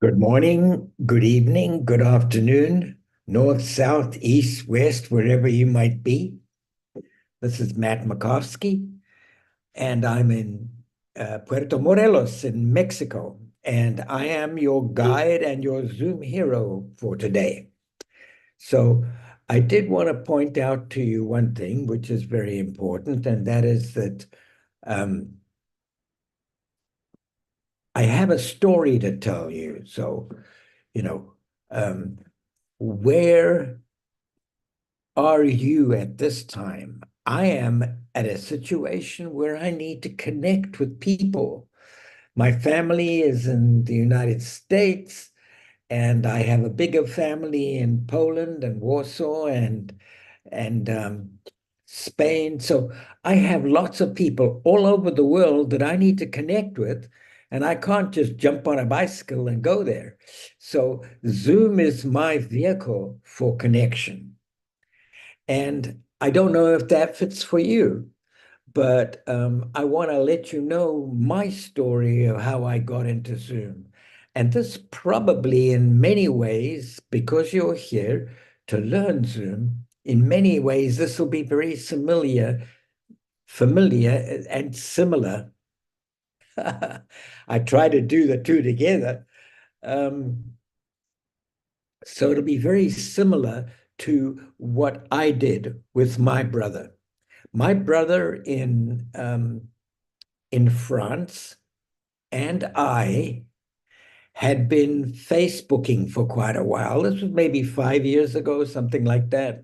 Good morning, good evening, good afternoon, north, south, east, west, wherever you might be. This is Matt Makovsky, and I'm in Puerto Morelos in Mexico. And I am your guide and your Zoom hero for today. So I did want to point out to you one thing, which is very important, and that is that um, I have a story to tell you. So, you know, um, where are you at this time? I am at a situation where I need to connect with people. My family is in the United States, and I have a bigger family in Poland and Warsaw and Spain. So I have lots of people all over the world that I need to connect with, and I can't just jump on a bicycle and go there. So Zoom is my vehicle for connection. And I don't know if that fits for you, but I want to let you know my story of how I got into Zoom. And this probably, in many ways, because you're here to learn Zoom, in many ways, this will be very familiar and similar. I try to do the two together. Um, so it'll be very similar to what I did with my brother. My brother in France and I had been Facebooking for quite a while. This was maybe 5 years ago, something like that.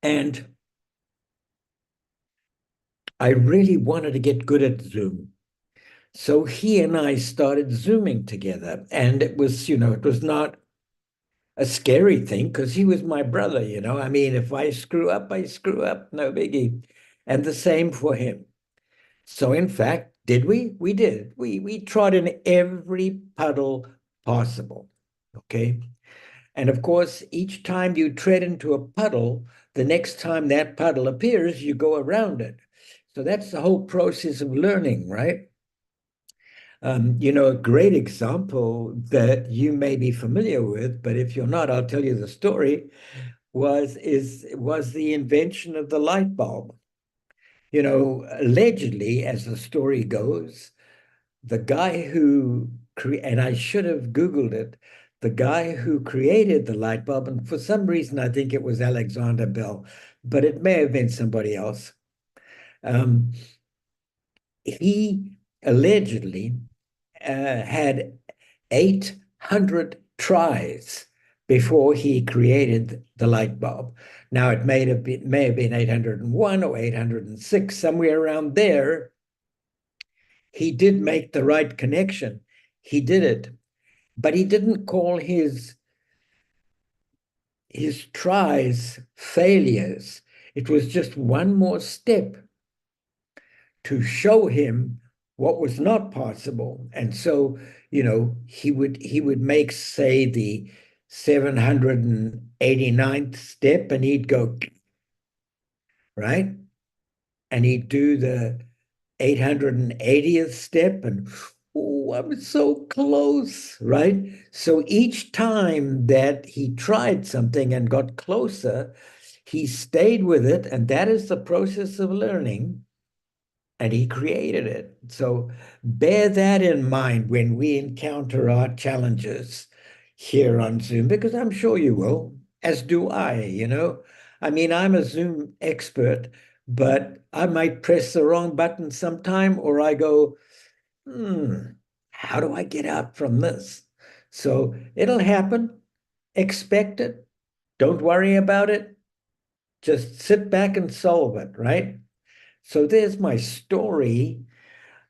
And I really wanted to get good at Zoom. So he and I started Zooming together. And it was, it was not a scary thing because he was my brother. I mean, if I screw up, I screw up, no biggie. And the same for him. So in fact, did we? We did. We trod in every puddle possible. Okay. And of course, each time you tread into a puddle, the next time that puddle appears, you go around it. So that's the whole process of learning, right? A great example that you may be familiar with, but if you're not, I'll tell you the story, was the invention of the light bulb. Allegedly, as the story goes, the guy and I should have Googled it, the guy who created the light bulb, and for some reason I think it was Alexander Bell, but it may have been somebody else. Um, he allegedly had 800 tries before he created the light bulb. Now it may have been 801 or 806, somewhere around there. He did make the right connection. He did it, but he didn't call his tries failures. It was just one more step to show him what was not possible. And so, he would make, say, the 789th step, and he'd go, right? And he'd do the 880th step, and oh, I'm so close, right? So each time that he tried something and got closer, he stayed with it, and that is the process of learning, and he created it. So bear that in mind when we encounter our challenges here on Zoom, because I'm sure you will, as do I. I mean, I'm a Zoom expert, but I might press the wrong button sometime, or I go, how do I get out from this? So it'll happen. Expect it. Don't worry about it. Just sit back and solve it, right? So there's my story.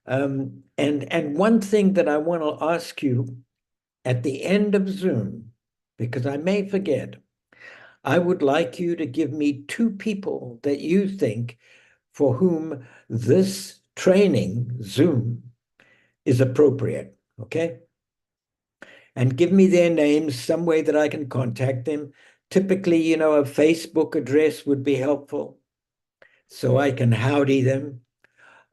And one thing that I want to ask you at the end of Zoom, because I may forget, I would like you to give me two people that you think for whom this training, Zoom, is appropriate. Okay. And give me their names, some way that I can contact them. Typically, a Facebook address would be helpful so I can howdy them.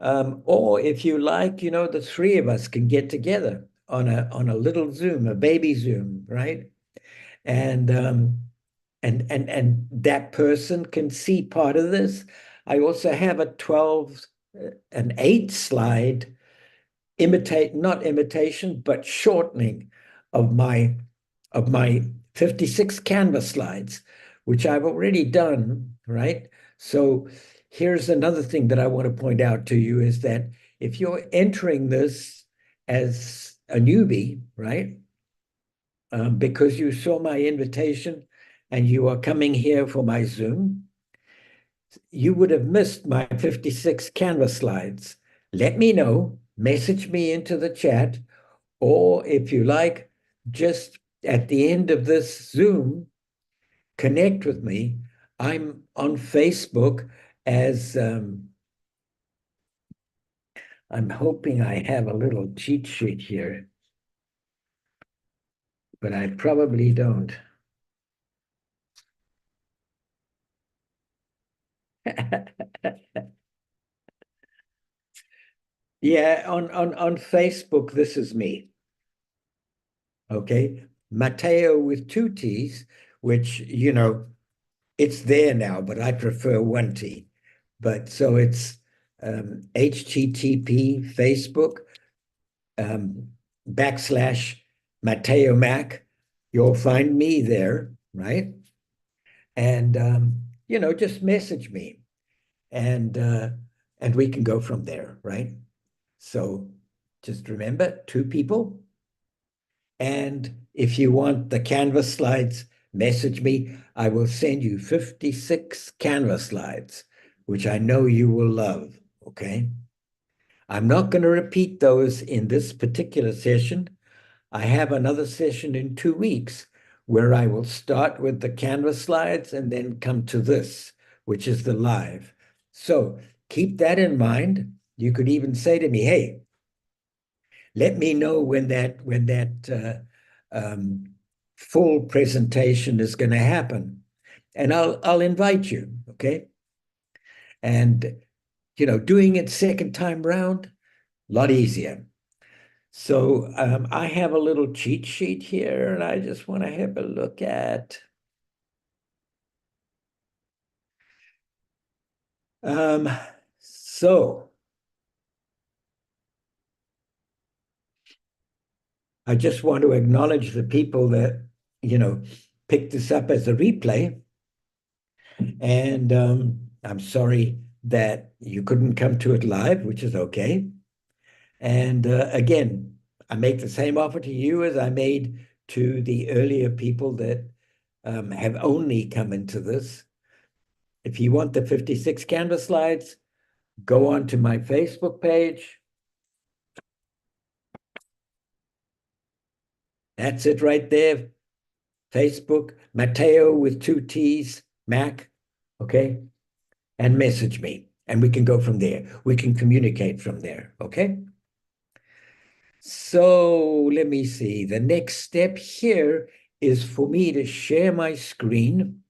Or if you like, the three of us can get together on a little Zoom, a baby Zoom, right? And and that person can see part of this. I also have a 12, an 8 slide not imitation, but shortening of my 56 Canvas slides, which I've already done, right? So here's another thing that I want to point out to you is that if you're entering this as a newbie, right? Because you saw my invitation and you are coming here for my Zoom, you would have missed my 56 Canvas slides. Let me know, message me into the chat, or if you like, just at the end of this Zoom, connect with me. I'm on Facebook as I'm hoping I have a little cheat sheet here, but I probably don't. Yeah, on Facebook, this is me. Okay. Matteo with 2 T's, which, it's there now, but I prefer 1 T. But so it's HTTP Facebook /Matteo Mac. You'll find me there, right? And just message me, and and we can go from there, right? So just remember, 2 people. And if you want the Canvas slides, message me. I will send you 56 Canvas slides, which I know you will love. Okay. I'm not going to repeat those in this particular session. I have another session in 2 weeks where I will start with the Canvas slides and then come to this, which is the live. So keep that in mind. You could even say to me, hey, let me know when that full presentation is going to happen, and I'll invite you. Okay, and doing it second time round, a lot easier. So I have a little cheat sheet here, and I just want to have a look at. Um, so I just want to acknowledge the people that picked this up as a replay. And I'm sorry that you couldn't come to it live, which is okay. And again, I make the same offer to you as I made to the earlier people that have only come into this. If you want the 56 Canvas slides, go on to my Facebook page. That's it right there. Facebook, Matteo with 2 T's, Mac. Okay. And message me, and we can go from there. We can communicate from there. Okay. So let me see. The next step here is for me to share my screen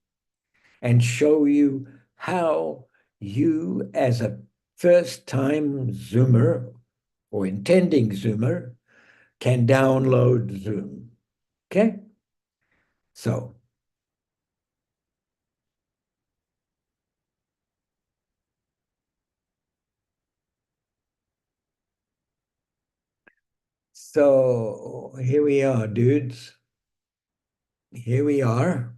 and show you how you, as a first-time Zoomer or intending Zoomer, can download Zoom. Okay? So, so here we are, dudes. Here we are.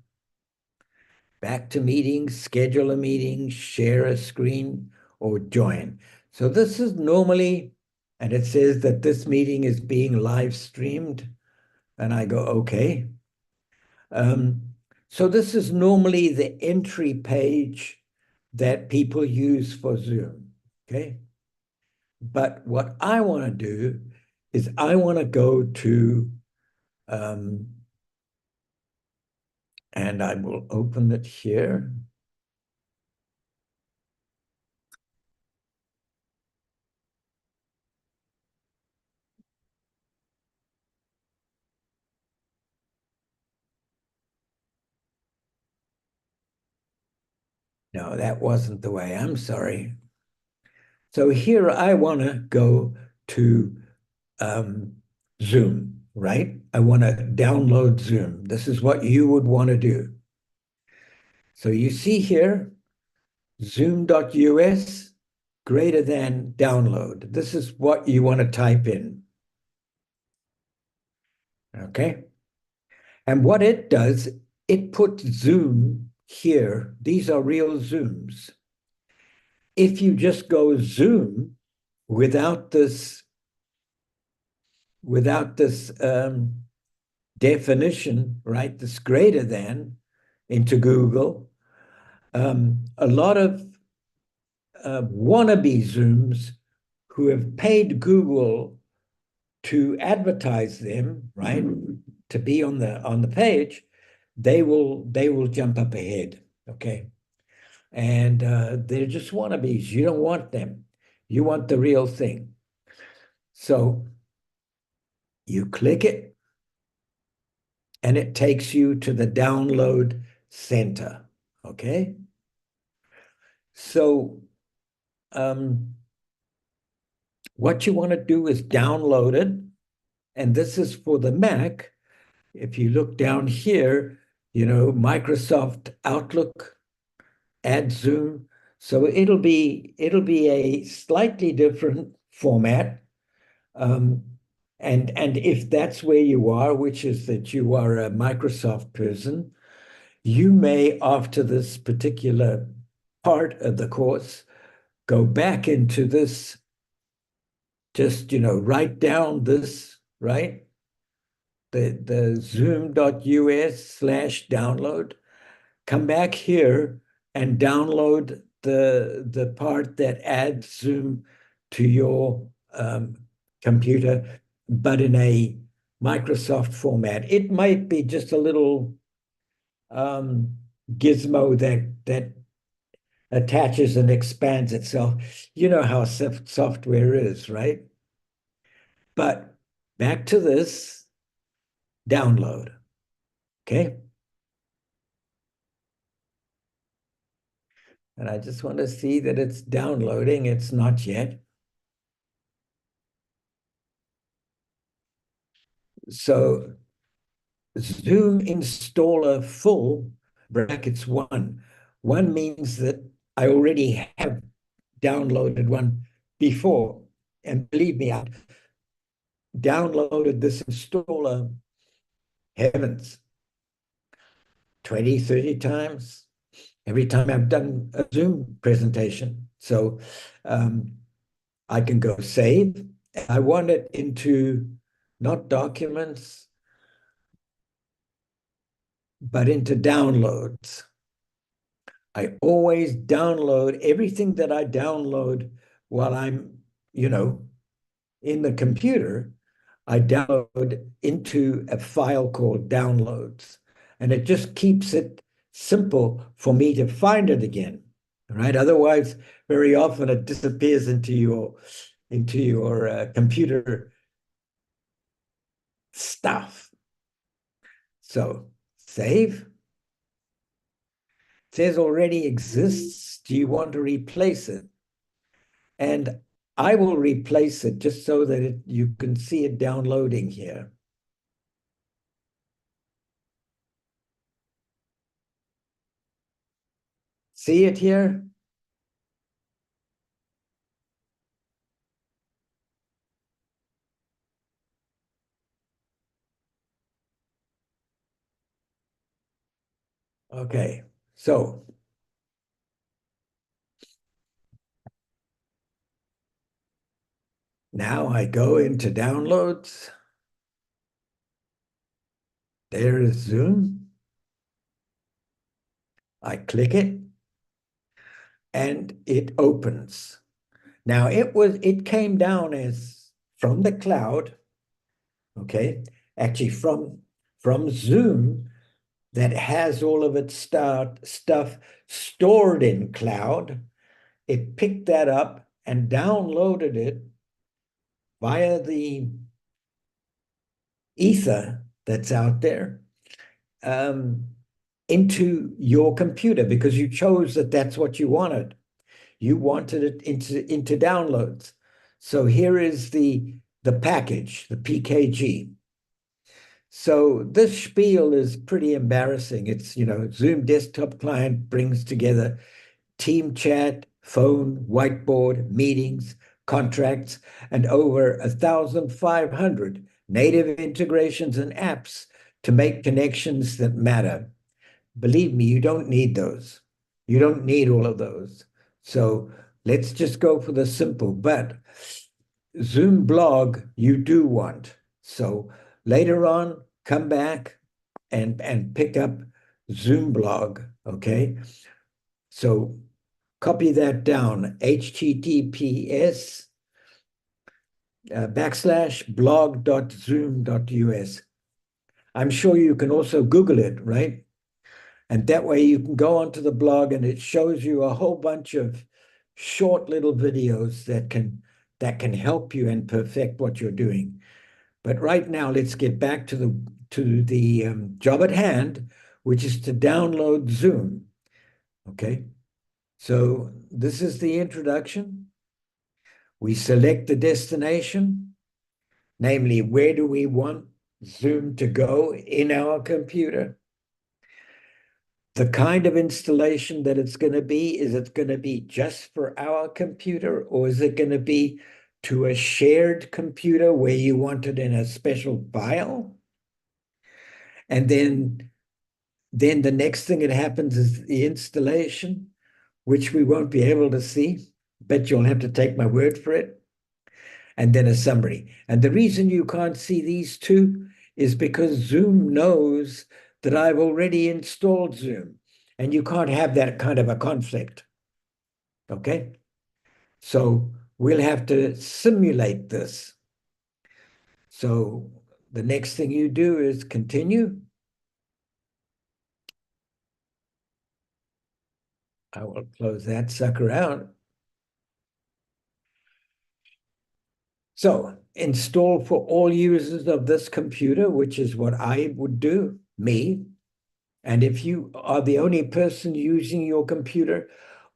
Back to meetings, schedule a meeting, share a screen, or join. So this is normally, and it says that this meeting is being live streamed, and I go, okay. So this is normally the entry page that people use for Zoom, okay? But what I want to do is I want to go to, and I will open it here. No, that wasn't the way. I'm sorry. So here I want to go to Zoom, right? I want to download Zoom. This is what you would want to do. So you see here, zoom.us greater than download. This is what you want to type in. Okay. And what it does, it puts Zoom here. These are real Zooms. If you just go Zoom without this definition, right? This greater than into Google. A lot of wannabe Zooms who have paid Google to advertise them, right? To be on the page, they will jump up ahead. Okay. And they're just wannabes. You don't want them. You want the real thing. So you click it, and it takes you to the download center. Okay. So what you want to do is download it. And this is for the Mac. If you look down here, Microsoft Outlook, add Zoom. So it'll be a slightly different format. And if that's where you are, which is that you are a Microsoft person, you may, after this particular part of the course, go back into this, just, write down this, right? The zoom.us/download, come back here and download the part that adds Zoom to your computer, but in a Microsoft format. It might be just a little gizmo that attaches and expands itself. You know how software is, right? But back to this download, okay? And I just want to see that it's downloading. It's not yet. So Zoom installer full brackets one. One means that I already have downloaded one before. And believe me, I downloaded this installer, heavens, 20, 30 times every time I've done a Zoom presentation. So I can go save. I want it into not documents, but into downloads. I always download everything that I download while I'm, in the computer. I download into a file called downloads, and it just keeps it simple for me to find it again, right? Otherwise, very often it disappears into your computer stuff. So save. It says already exists. Do you want to replace it? And I will replace it just so that you can see it downloading here. See it here? Okay, so now I go into downloads. There is Zoom. I click it and it opens. Now it came down as from the cloud, okay? Actually from Zoom that has all of its stuff stored in cloud. It picked that up and downloaded it via the ether that's out there into your computer because you chose that that's what you wanted. You wanted it into downloads. So here is the package, the PKG. So this spiel is pretty embarrassing. It's, Zoom desktop client brings together team chat, phone, whiteboard, meetings, contracts, and over 1,500 native integrations and apps to make connections that matter. Believe me, you don't need those. You don't need all of those. So let's just go for the simple. But Zoom blog, you do want. So later on, come back and pick up Zoom blog. Okay. So copy that down, https /blog.zoom.us. I'm sure you can also Google it, right? And that way you can go onto the blog and it shows you a whole bunch of short little videos that can help you and perfect what you're doing. But right now, let's get back to the job at hand, which is to download Zoom. Okay. So this is the introduction. We select the destination, namely, where do we want Zoom to go in our computer? The kind of installation that it's going to be, is it going to be just for our computer, or is it going to be to a shared computer where you want it in a special file? And then the next thing that happens is the installation, which we won't be able to see, but you'll have to take my word for it. And then a summary. And the reason you can't see these two is because Zoom knows that I've already installed Zoom, and you can't have that kind of a conflict. Okay? So we'll have to simulate this. So the next thing you do is continue. I will close that sucker out. So install for all users of this computer, which is what I would do, me. And if you are the only person using your computer,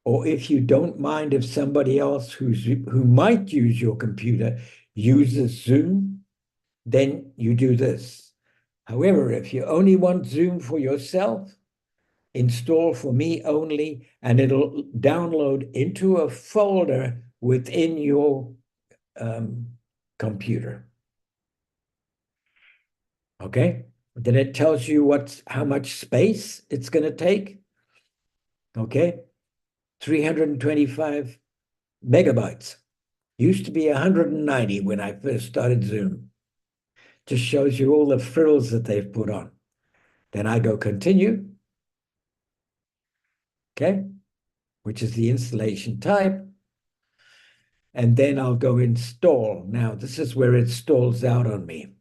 or if you don't mind if somebody else who might use your computer uses Zoom, then you do this. However, if you only want Zoom for yourself, install for me only, and it'll download into a folder within your computer. Okay. Then it tells you how much space it's going to take. Okay. 325 megabytes. Used to be 190 when I first started Zoom. Just shows you all the frills that they've put on. Then I go continue. Okay. Which is the installation type. And then I'll go install. Now, this is where it stalls out on me.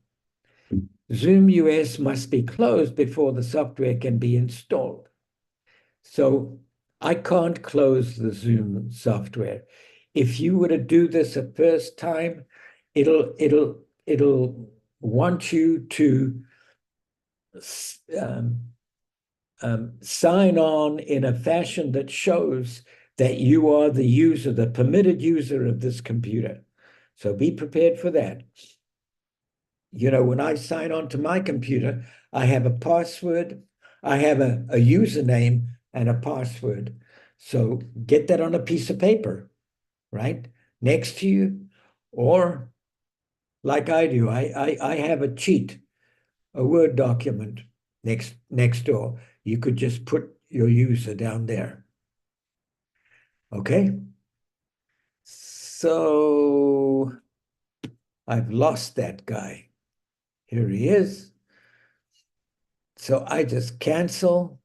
Zoom US must be closed before the software can be installed. So I can't close the Zoom software. If you were to do this a first time, it'll want you to sign on in a fashion that shows that you are the user, the permitted user of this computer. So be prepared for that. When I sign on to my computer, I have a password, I have a username and a password. So get that on a piece of paper, right? Next to you, or like I do, I have a cheat, a Word document next door. You could just put your user down there. Okay? So I've lost that guy. Here he is. So I just cancel.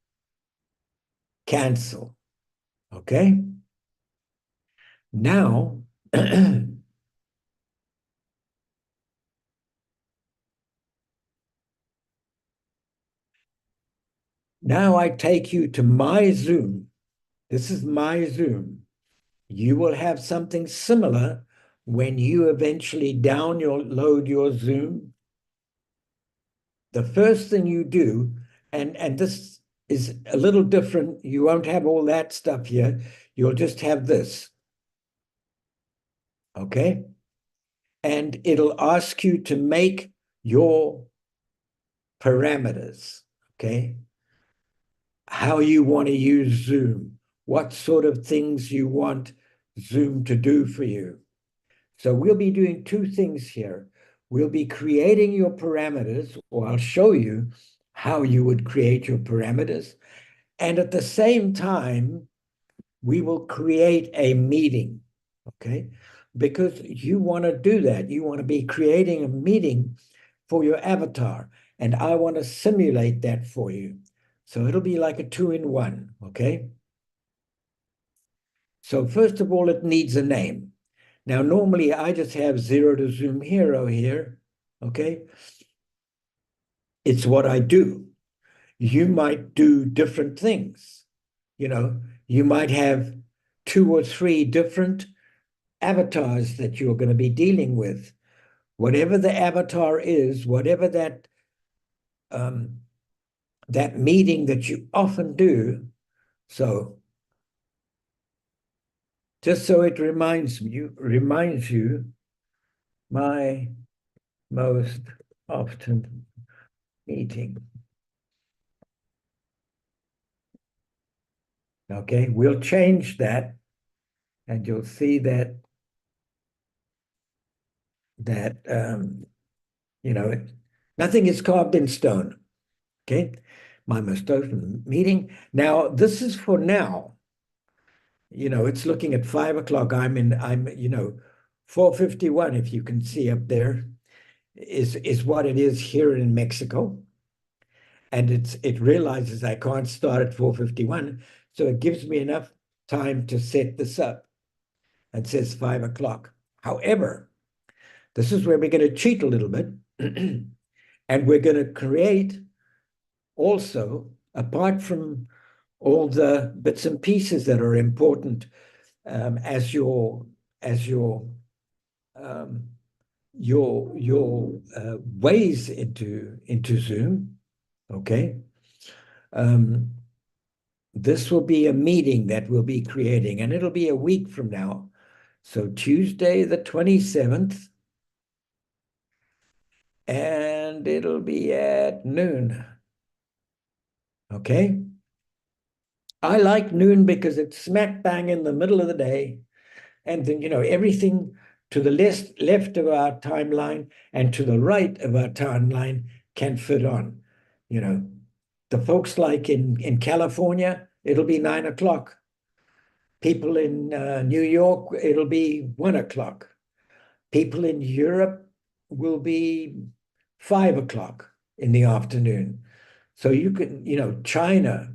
Okay? Now, now I take you to my Zoom. This is my Zoom. You will have something similar when you eventually download your Zoom. The first thing you do, and this is a little different, you won't have all that stuff here, you'll just have this. okay? And it'll ask you to make your parameters, okay? How you want to use Zoom, what sort of things you want Zoom to do for you. So we'll be doing two things here. We'll be creating your parameters, or I'll show you how you would create your parameters. And at the same time, we will create a meeting, okay? Because you want to do that. You want to be creating a meeting for your avatar, and I want to simulate that for you. So it'll be like a 2-in-1, okay? So first of all, it needs a name. Now, normally I just have Zero to Zoom Hero here, okay? It's what I do. You might do different things. You know, you might have 2 or 3 different avatars that you're going to be dealing with. Whatever the avatar is, whatever that meeting that you often do. So just so it reminds you, my most often meeting. Okay, we'll change that, and you'll see that you know, nothing is carved in stone. Okay, my most often meeting. Now, this is for now. It's looking at 5 o'clock. I'm 4:51, if you can see up there, is what it is here in Mexico. And it realizes I can't start at 4:51, so it gives me enough time to set this up. It says 5 o'clock. However, this is where we're going to cheat a little bit. And we're going to create also, apart from all the bits and pieces that are important as your um, ways into Zoom. Okay, this will be a meeting that we'll be creating, and it'll be a week from now. So Tuesday the 27th, and it'll be at noon. Okay. I like noon because it's smack bang in the middle of the day. And then, everything to the left of our timeline and to the right of our timeline can fit on. You know, the folks like in California, it'll be 9 o'clock. People in New York, it'll be 1 o'clock. People in Europe will be 5 o'clock in the afternoon. So you can, China,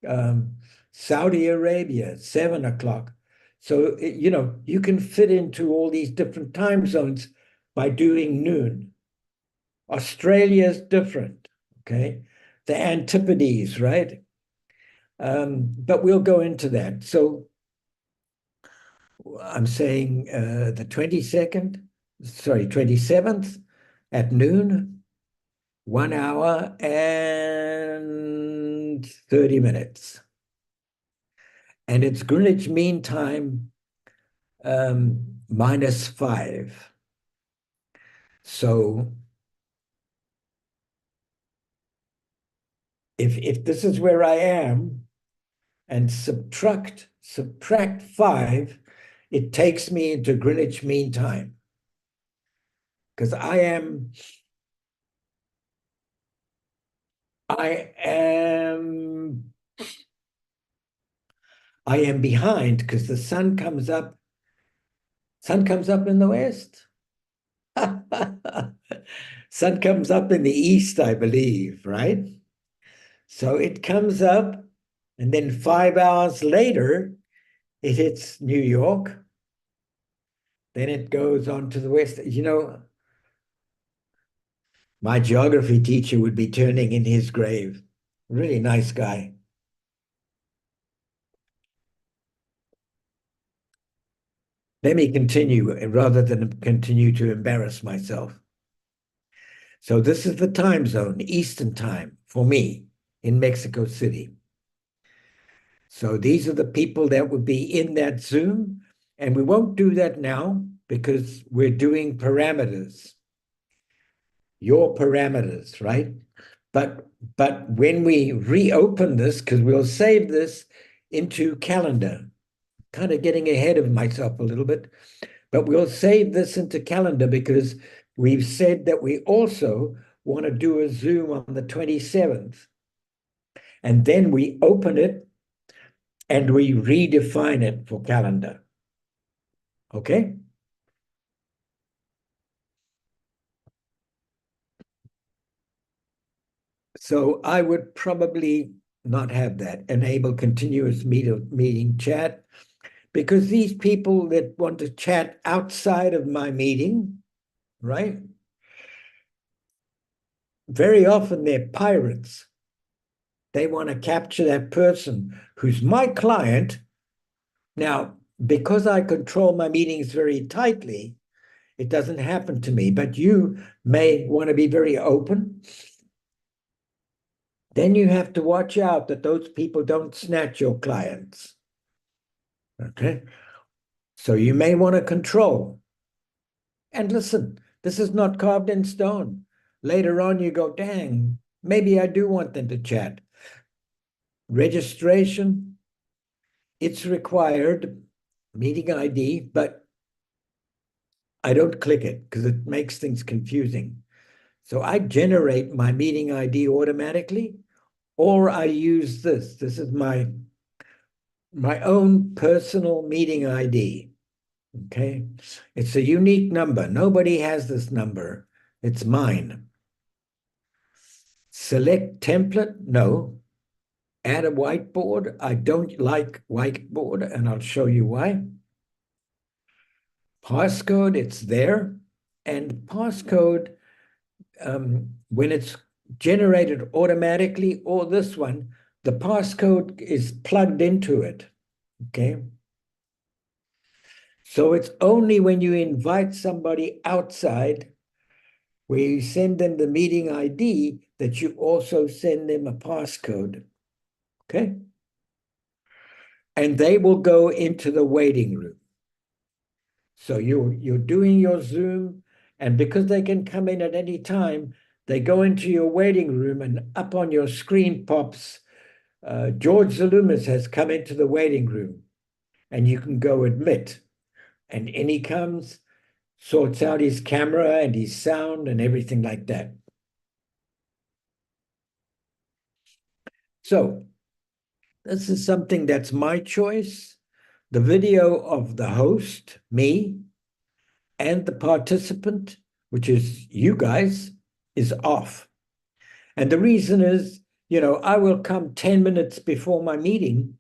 um, Saudi Arabia, 7 o'clock. So, you can fit into all these different time zones by doing noon. Australia is different, okay? The Antipodes, right? But we'll go into that. So I'm saying the 27th at noon, 1 hour and 30 minutes. And it's Greenwich Mean Time -5. So if this is where I am and subtract 5, it takes me into Greenwich Mean Time. Because I am behind because the sun comes up in the west. Sun comes up in the east, I believe, right? So it comes up, and then 5 hours later, it hits New York. Then it goes on to the west. My geography teacher would be turning in his grave. Really nice guy. Let me continue rather than continue to embarrass myself. So this is the time zone, Eastern time for me in Mexico City. So these are the people that would be in that Zoom, and we won't do that now. because we're doing parameters, your parameters, right? But when we reopen this, because we'll save this into calendar, kind of getting ahead of myself a little bit, but we'll save this into calendar because we've said that we also want to do a Zoom on the 27th. And then we open it and we redefine it for calendar. Okay? So I would probably not have that, enable continuous meeting chat, because these people that want to chat outside of my meeting, right? Very often they're pirates. They want to capture that person who's my client. Now, because I control my meetings very tightly, it doesn't happen to me, but you may want to be very open. Then you have to watch out that those people don't snatch your clients. Okay? So you may want to control. And listen, this is not carved in stone. Later on, you go, dang, maybe I do want them to chat. Registration, it's required, meeting ID, but I don't click it because it makes things confusing. So I generate my meeting ID automatically, or I use this. This is my own personal meeting ID. Okay. It's a unique number. Nobody has this number. It's mine. Select template? No. Add a whiteboard? I don't like whiteboard, and I'll show you why. Passcode, it's there. And passcode, when it's generated automatically, or this one, the passcode is plugged into it. Okay. So it's only when you invite somebody outside where you send them the meeting ID that you also send them a passcode. Okay. And they will go into the waiting room. So you're doing your Zoom, and because they can come in at any time, they go into your waiting room, and up on your screen pops, George Zalumis has come into the waiting room, and you can go admit. And in he comes, sorts out his camera and his sound and everything like that. So this is something that's my choice. The video of the host, me, and the participant, which is you guys, is off. And the reason is, I will come 10 minutes before my meeting,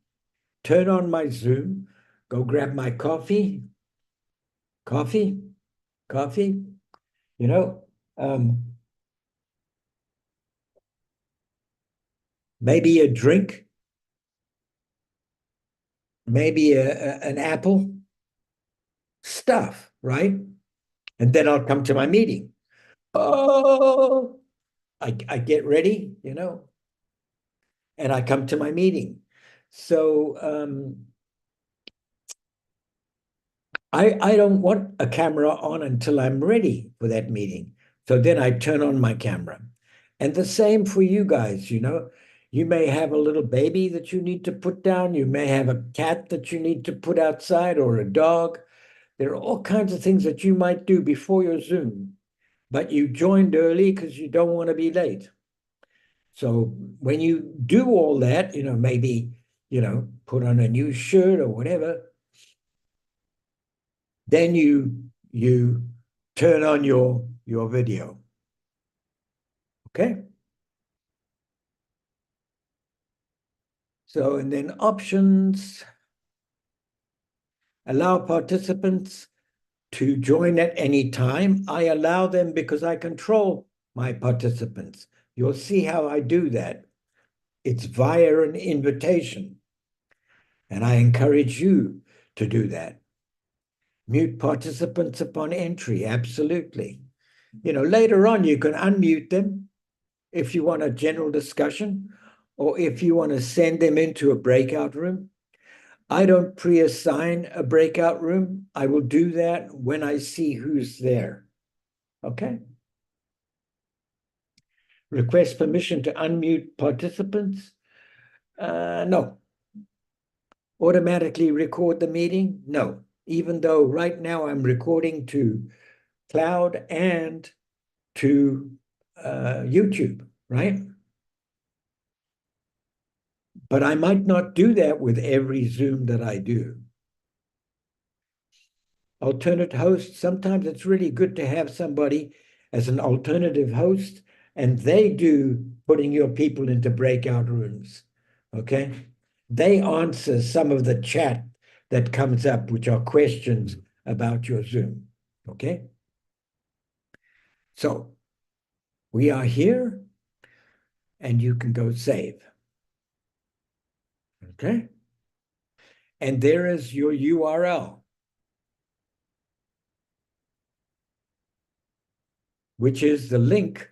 turn on my Zoom, go grab my coffee, coffee, coffee, you know, um, maybe a drink, maybe an apple, stuff, right? And then I'll come to my meeting. Oh, I get ready, and I come to my meeting. So I don't want a camera on until I'm ready for that meeting. So then I turn on my camera. And the same for you guys, You may have a little baby that you need to put down. You may have a cat that you need to put outside, or a dog. There are all kinds of things that you might do before your Zoom, but you joined early because you don't want to be late. So when you do all that, maybe, put on a new shirt or whatever, then you turn on your video. Okay? So, and then options, allow participants to join at any time. I allow them because I control my participants. You'll see how I do that. It's via an invitation. And I encourage you to do that. Mute participants upon entry, absolutely. Later on, you can unmute them if you want a general discussion, or if you want to send them into a breakout room. I don't pre-assign a breakout room. I will do that when I see who's there. Okay. Request permission to unmute participants. No. Automatically record the meeting? No. Even though right now I'm recording to cloud and to YouTube, right? But I might not do that with every Zoom that I do. Alternate host, sometimes it's really good to have somebody as an alternative host, and they do putting your people into breakout rooms. Okay. They answer some of the chat that comes up, which are questions about your Zoom. Okay. So we are here, and you can go save. Okay. And there is your URL, which is the link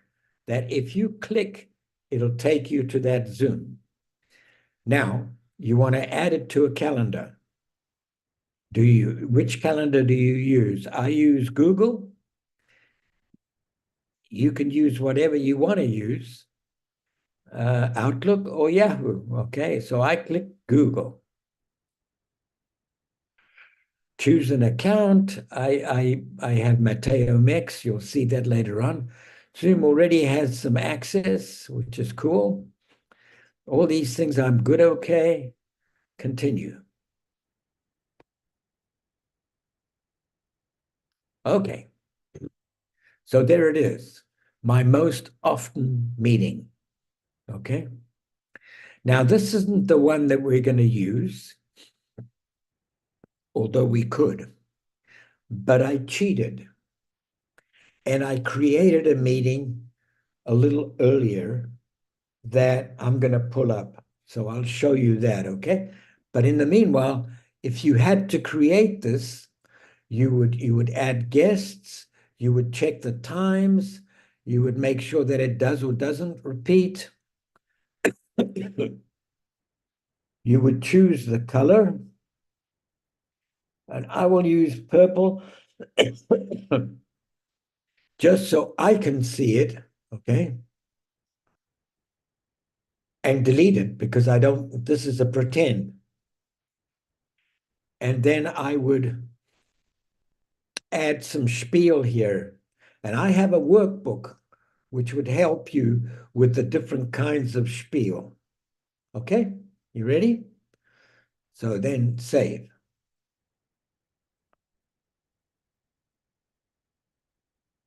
that if you click, it'll take you to that Zoom. Now, you want to add it to a calendar. Which calendar do you use? I use Google. You can use whatever you want to use, Outlook or Yahoo. Okay, so I click Google. Choose an account. I have Mateo Mix. You'll see that later on. Zoom already has some access, which is cool. All these things I'm good. Okay, continue. Okay, so there it is. My most often meeting. Okay. Now, this isn't the one that we're going to use, although we could, but I cheated and I created a meeting a little earlier that I'm going to pull up. So I'll show you that, okay? But in the meanwhile, if you had to create this, you would add guests, you would check the times, you would make sure that it does or doesn't repeat. You would choose the color, and I will use purple just so I can see it, okay? And delete it because I don't, this is a pretend. And then I would add some spiel here. And I have a workbook which would help you with the different kinds of spiel. Okay, you ready? So then save.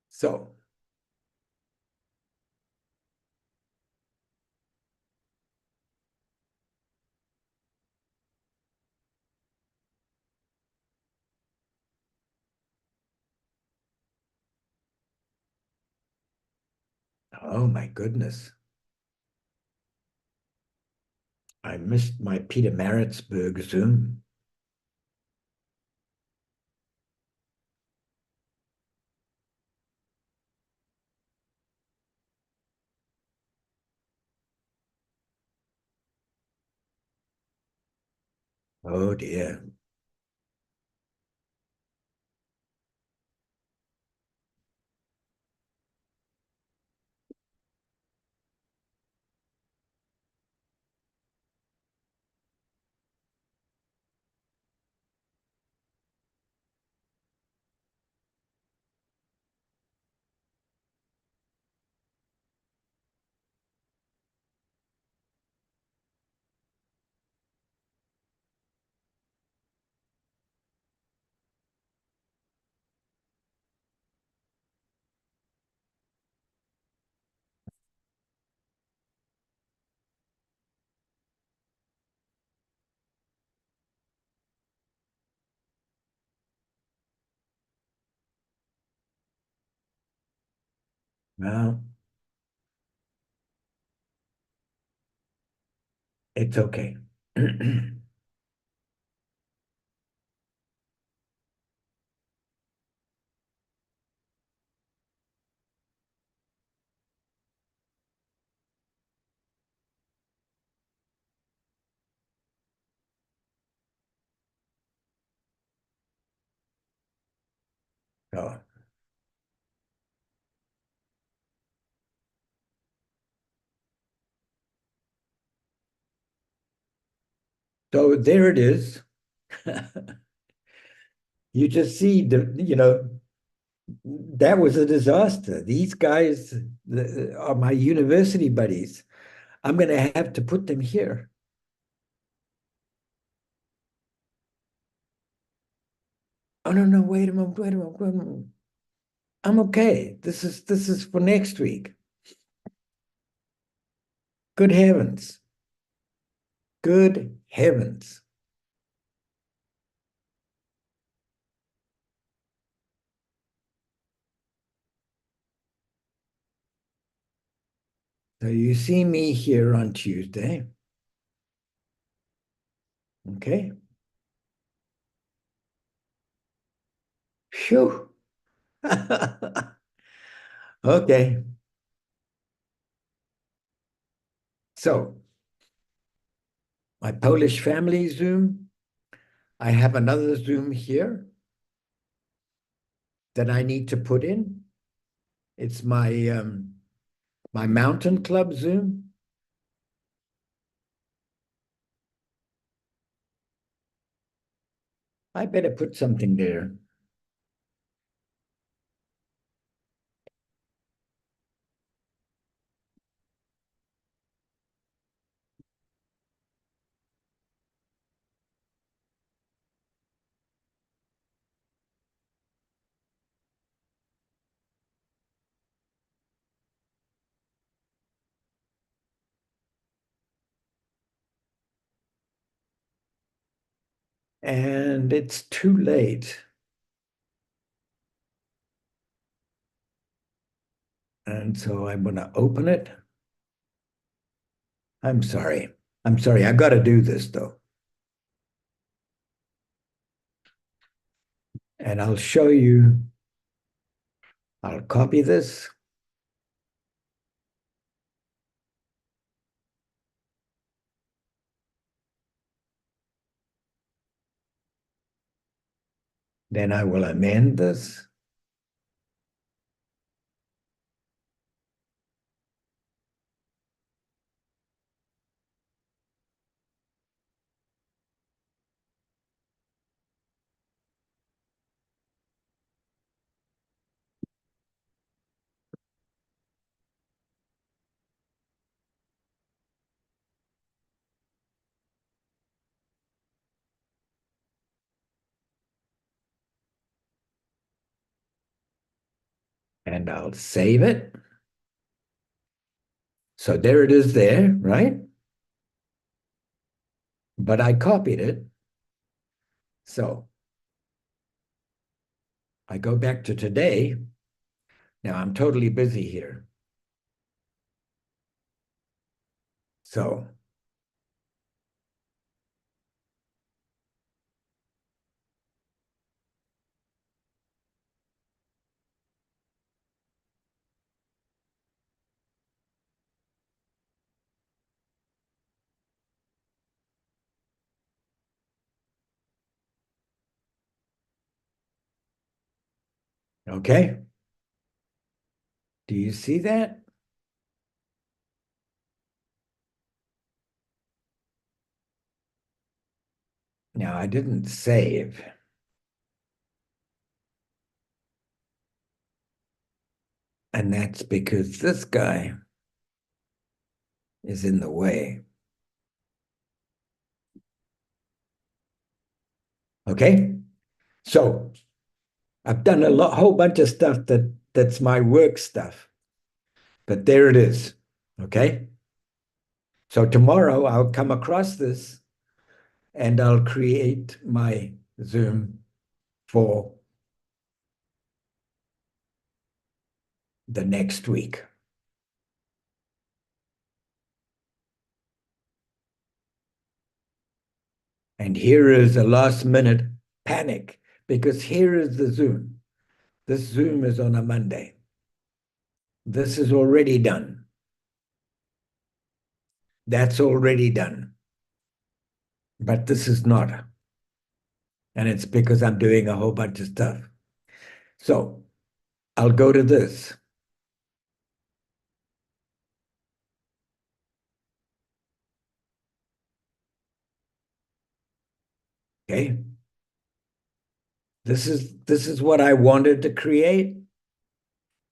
So, oh my goodness. I missed my Peter Maritzburg Zoom. Oh dear. Well, it's okay. Oh, so there it is. You just see that was a disaster. These guys are my university buddies. I'm going to have to put them here. Oh no, no, wait a moment, wait a moment, wait a moment. I'm okay. This is for next week. Good heavens. Good heavens. So you see me here on Tuesday. Okay. Phew. Okay. So my Polish family Zoom. I have another Zoom here that I need to put in. It's my mountain club Zoom. I better put something there. And it's too late. And so I'm going to open it. I'm sorry. I'm sorry. I got to do this though. And I'll show you. I'll copy this. Then I will amend this. And I'll save it. So there it is there, right? But I copied it. So I go back to today. Now I'm totally busy here. So, okay. Do you see that? Now I didn't save. And that's because this guy is in the way. Okay. So I've done whole bunch of stuff that's my work stuff, but there it is. Okay. So tomorrow I'll come across this and I'll create my Zoom for the next week. And here is a last minute panic because here is the Zoom. This Zoom is on a Monday. This is already done. That's already done. But this is not. And it's because I'm doing a whole bunch of stuff. So I'll go to this. Okay. This is what I wanted to create.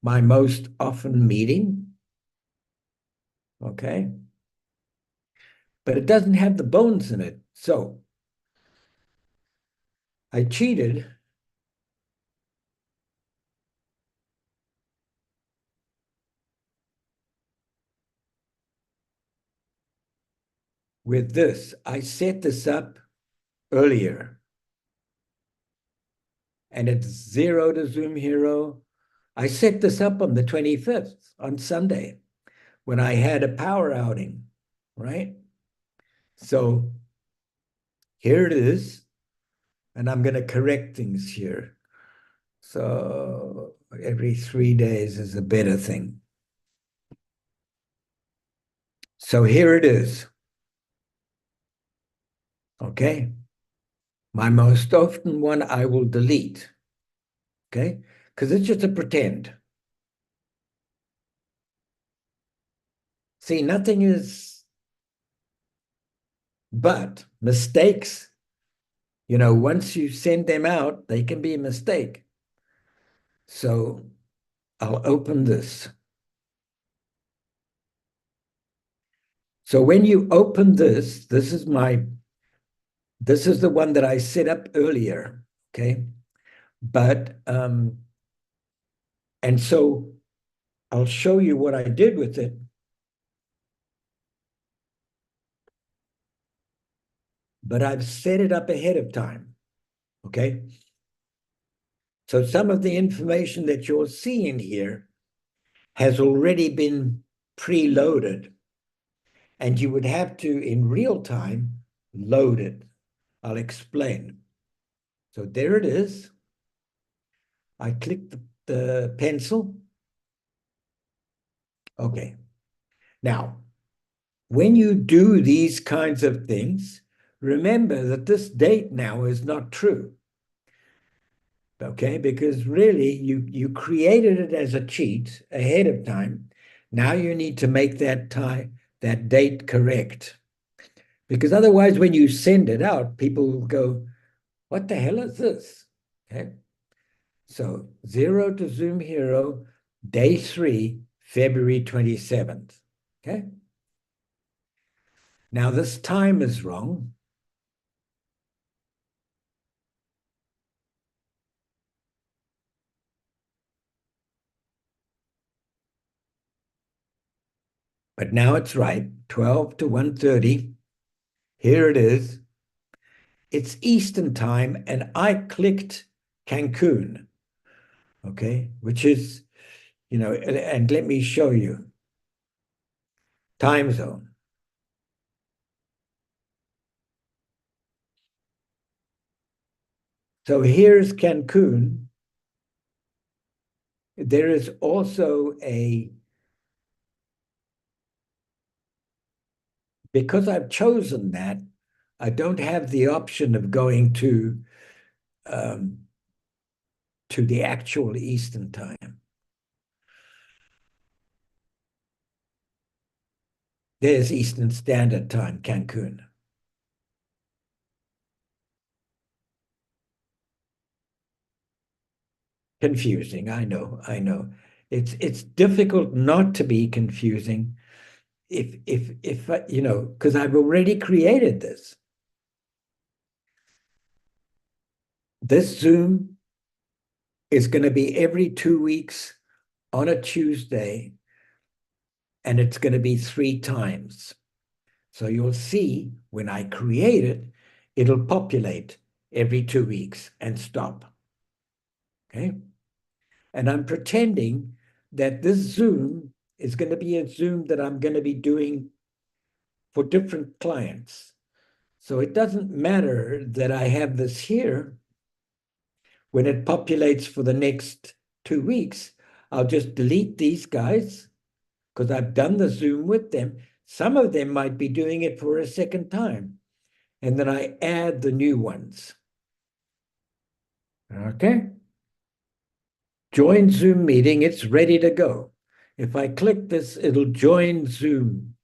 My most often meeting. Okay. But it doesn't have the bones in it. So I cheated with this. I set this up earlier, and it's 0 to Zoom Hero. I set this up on the 25th, on Sunday, when I had a power outing, right? So here it is, and I'm going to correct things here. So every 3 days is a better thing. So here it is. Okay. My most often one I will delete. Okay. Because it's just a pretend. See, nothing is, but mistakes, once you send them out, they can be a mistake. So I'll open this. So when you open this, this is the one that I set up earlier. Okay. But, and so I'll show you what I did with it. But I've set it up ahead of time. Okay. So some of the information that you're seeing here has already been preloaded, and you would have to, in real time, load it. I'll explain. So there it is. I click the pencil. Okay. Now, when you do these kinds of things, remember that this date now is not true. Okay, because really you created it as a cheat ahead of time. Now you need to make that date correct. Because otherwise, when you send it out, people will go, what the hell is this? Okay. So 0 to Zoom Hero, day 3, February 27th. Okay. Now this time is wrong. But now it's right, 12 to 1:30. Here it is. It's Eastern time, and I clicked Cancun, okay, which is, and let me show you time zone. So here's Cancun. There is also because I've chosen that, I don't have the option of going um, to the actual Eastern time. There's Eastern Standard Time, Cancun. Confusing, I know, I know. It's difficult not to be confusing if because I've already created this. This Zoom is going to be every 2 weeks on a Tuesday, and it's going to be 3 times. So you'll see when I create it, it'll populate every 2 weeks and stop. Okay. And I'm pretending that this Zoom is going to be a Zoom that I'm going to be doing for different clients. So it doesn't matter that I have this here. When it populates for the next 2 weeks, I'll just delete these guys because I've done the Zoom with them. Some of them might be doing it for a second time. And then I add the new ones. Okay. Join Zoom meeting, it's ready to go. If I click this, it'll join Zoom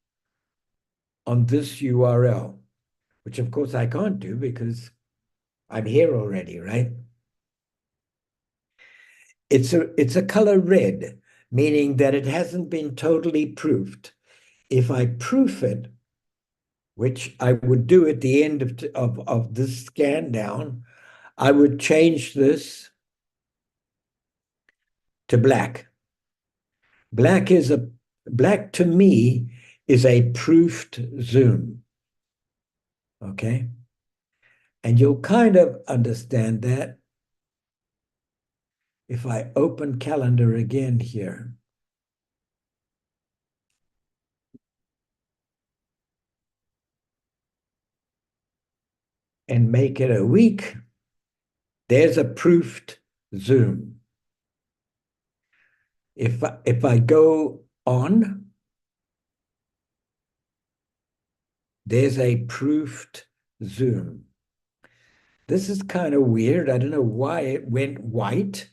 on this URL, which of course I can't do because I'm here already, right? It's a color red, meaning that it hasn't been totally proofed. If I proof it, which I would do at the end of this scan down, I would change this to black. Black to me is a proofed Zoom. Okay. And you'll kind of understand that if I open calendar again here. And make it a week, there's a proofed Zoom. If I go on, there's a proofed Zoom. This is kind of weird. I don't know why it went white,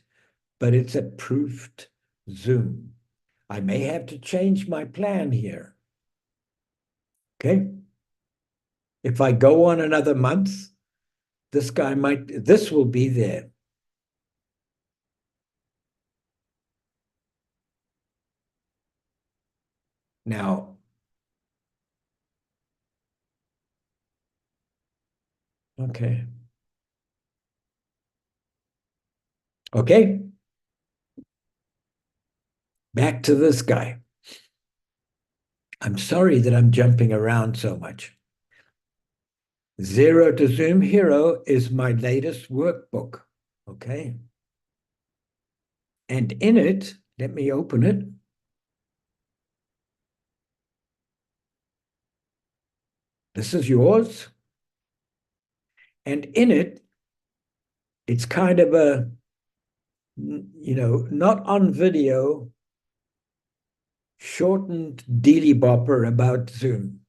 but it's a proofed Zoom. I may have to change my plan here. Okay. If I go on another month, this will be there. Now, okay. Okay. Back to this guy. I'm sorry that I'm jumping around so much. Zero to Zoom Hero is my latest workbook. Okay. And in it, let me open it. This is yours. And in it, it's kind of a, not on video, shortened dealy bopper about Zoom.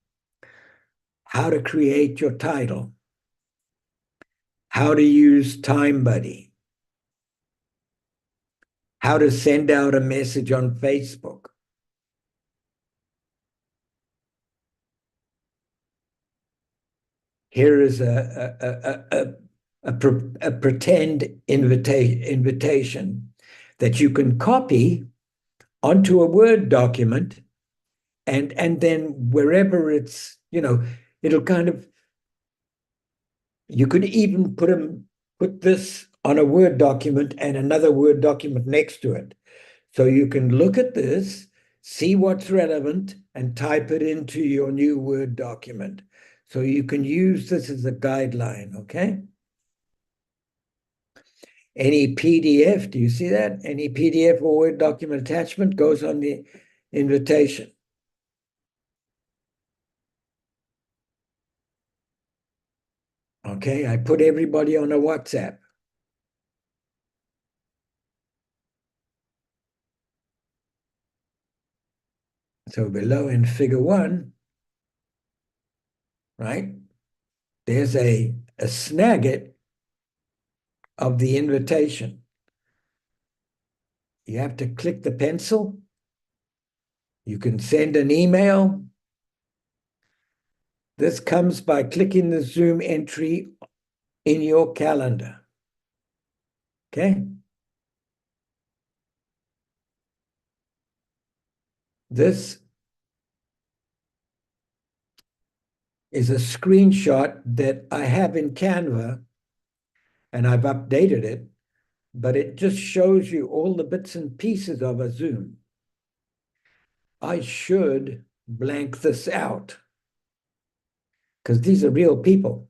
How to create your title. How to use TimeBuddy. How to send out a message on Facebook. Here is a pretend invitation that you can copy onto a Word document, and then wherever it's, it'll kind of, you could even put this on a Word document and another Word document next to it. So you can look at this, see what's relevant, and type it into your new Word document. So you can use this as a guideline, okay? Any PDF, do you see that? Any PDF or Word document attachment goes on the invitation. Okay, I put everybody on a WhatsApp. So below in figure 1, right, there's a snagget of the invitation. You have to click the pencil. You can send an email. This comes by clicking the Zoom entry in your calendar. Okay? This is a screenshot that I have in Canva, and I've updated it, but it just shows you all the bits and pieces of a Zoom. I should blank this out because these are real people.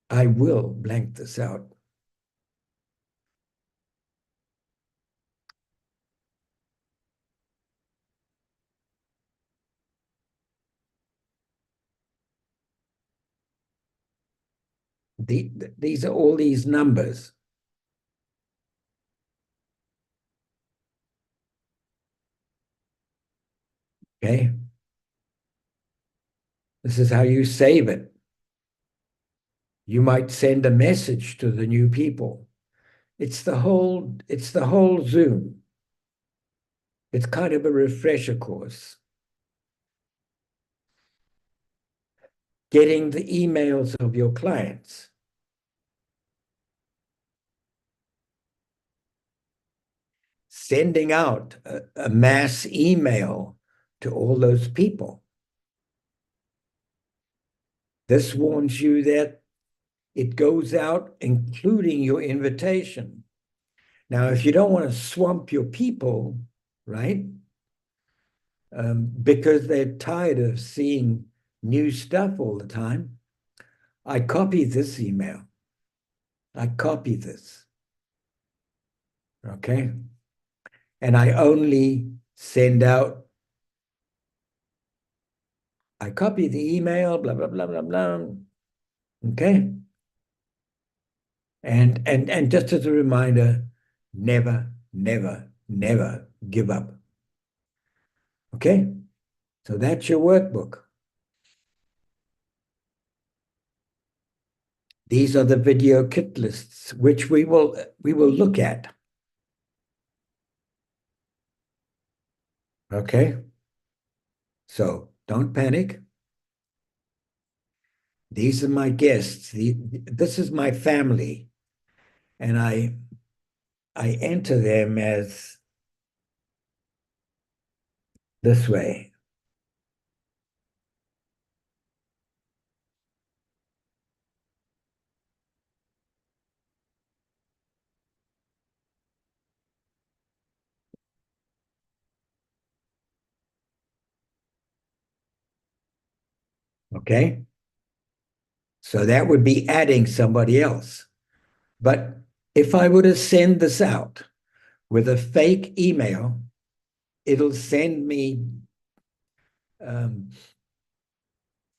I will blank this out. These are all these numbers. Okay. This is how you save it. You might send a message to the new people. It's the whole Zoom. It's kind of a refresher course. Getting the emails of your clients. Sending out a mass email to all those people. This warns you that it goes out, including your invitation. Now, if you don't want to swamp your people, right, because they're tired of seeing new stuff all the time, I copy this email. I copy this. Okay. And I only send out, I copy the email, blah, blah, blah, blah, blah. Okay. And just as a reminder, never, never, never give up. Okay. So that's your workbook. These are the video kit lists, which we will look at. Okay. So don't panic. These are my guests. This is my family. And I enter them as this way. Okay. So that would be adding somebody else. But if I were to send this out with a fake email, it'll send me,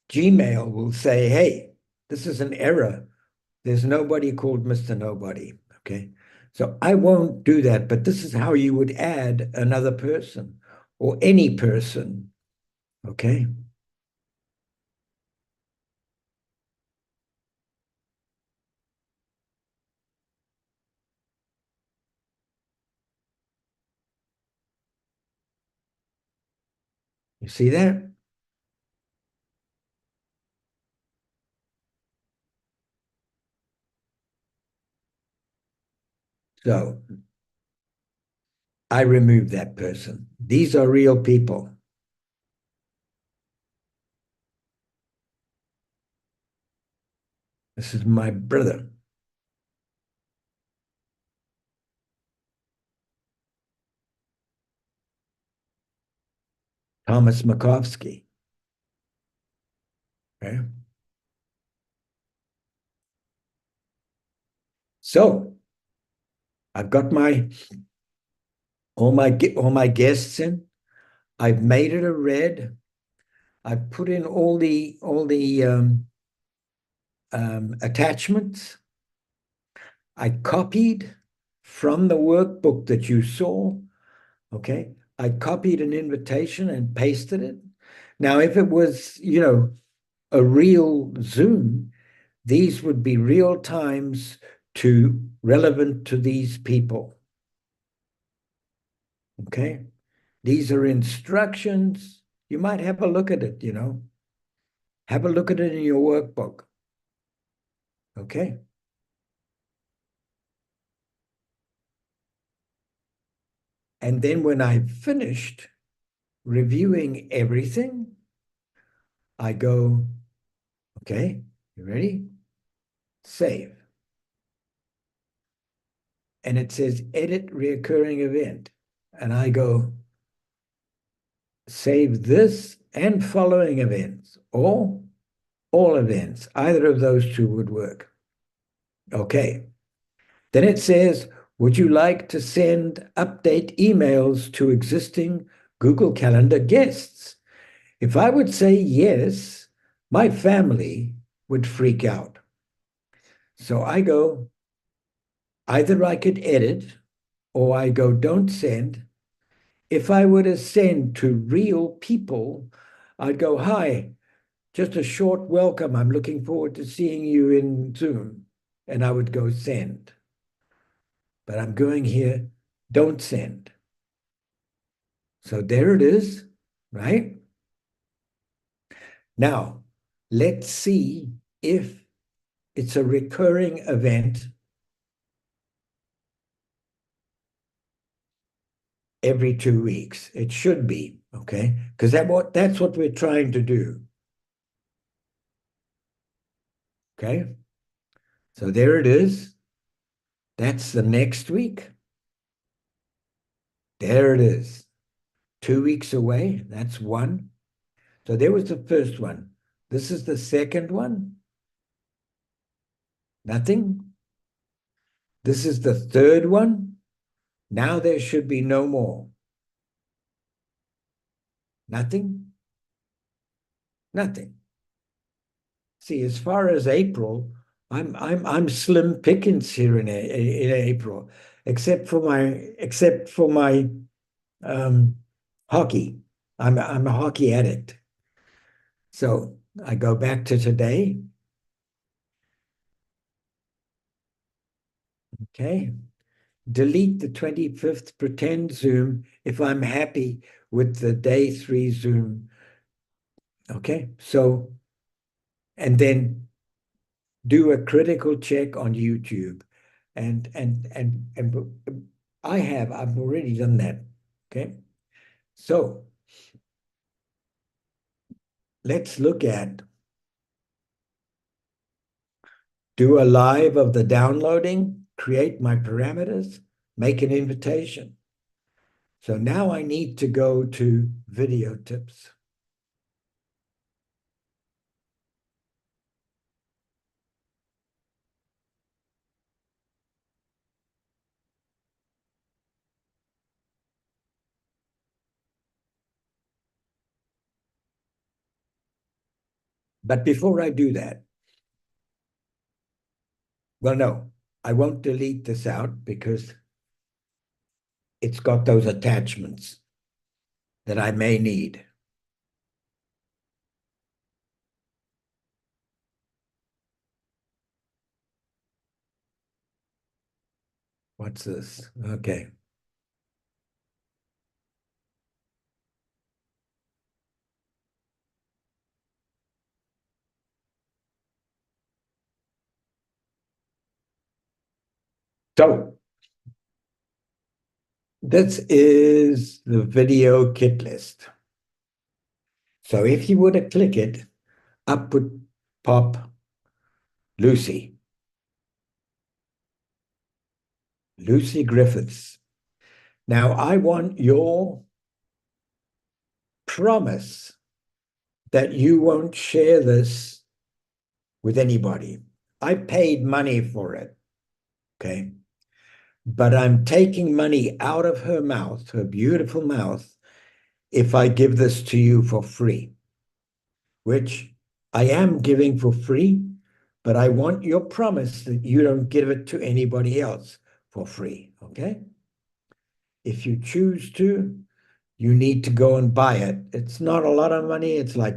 Gmail will say, hey, this is an error. There's nobody called Mr. Nobody. Okay. So I won't do that, but this is how you would add another person or any person. Okay. You see that? So I remove that person. These are real people. This is my brother, Thomas Makovsky. Okay. So I've got all my guests in. I've made it a red. I've put in all the attachments. I copied from the workbook that you saw. Okay. I copied an invitation and pasted it. Now, if it was, a real Zoom, these would be real times relevant to these people. Okay. These are instructions. You might have a look at it, have a look at it in your workbook. Okay. And then when I've finished reviewing everything, I go, okay, you ready? Save. And it says edit reoccurring event. And I go, save this and following events, or all events. Either of those two would work. Okay. Then it says, would you like to send update emails to existing Google Calendar guests? If I would say yes, my family would freak out. So I go, either I could edit or I go, don't send. If I were to send to real people, I'd go, hi, just a short welcome. I'm looking forward to seeing you in Zoom. And I would go send. But I'm going here, don't send. So there it is, right? Now, let's see if it's a recurring event every 2 weeks. It should be, okay? Because that's what we're trying to do. Okay? So there it is. That's the next week. There it is. 2 weeks away. That's one. So there was the first one. This is the second one. Nothing. This is the third one. Now there should be no more. Nothing. Nothing. See, as far as April, I'm slim pickings here in April, except for my hockey. I'm a hockey addict. So I go back to today. Okay. Delete the 25th pretend Zoom if I'm happy with the day 3 Zoom. Okay. So, and then do a critical check on YouTube. And I've already done that. Okay. So let's look at do a live of the downloading, create my parameters, make an invitation. So now I need to go to video tips. But before I do that, well, no, I won't delete this out because it's got those attachments that I may need. What's this? Okay. So this is the video kit list. So if you were to click it, up would pop Lucy. Lucy Griffiths. Now I want your promise that you won't share this with anybody. I paid money for it, okay? But I'm taking money out of her mouth, her beautiful mouth, if I give this to you for free, which I am giving for free, but I want your promise that you don't give it to anybody else for free, okay? If you choose to, you need to go and buy it. It's not a lot of money. It's like,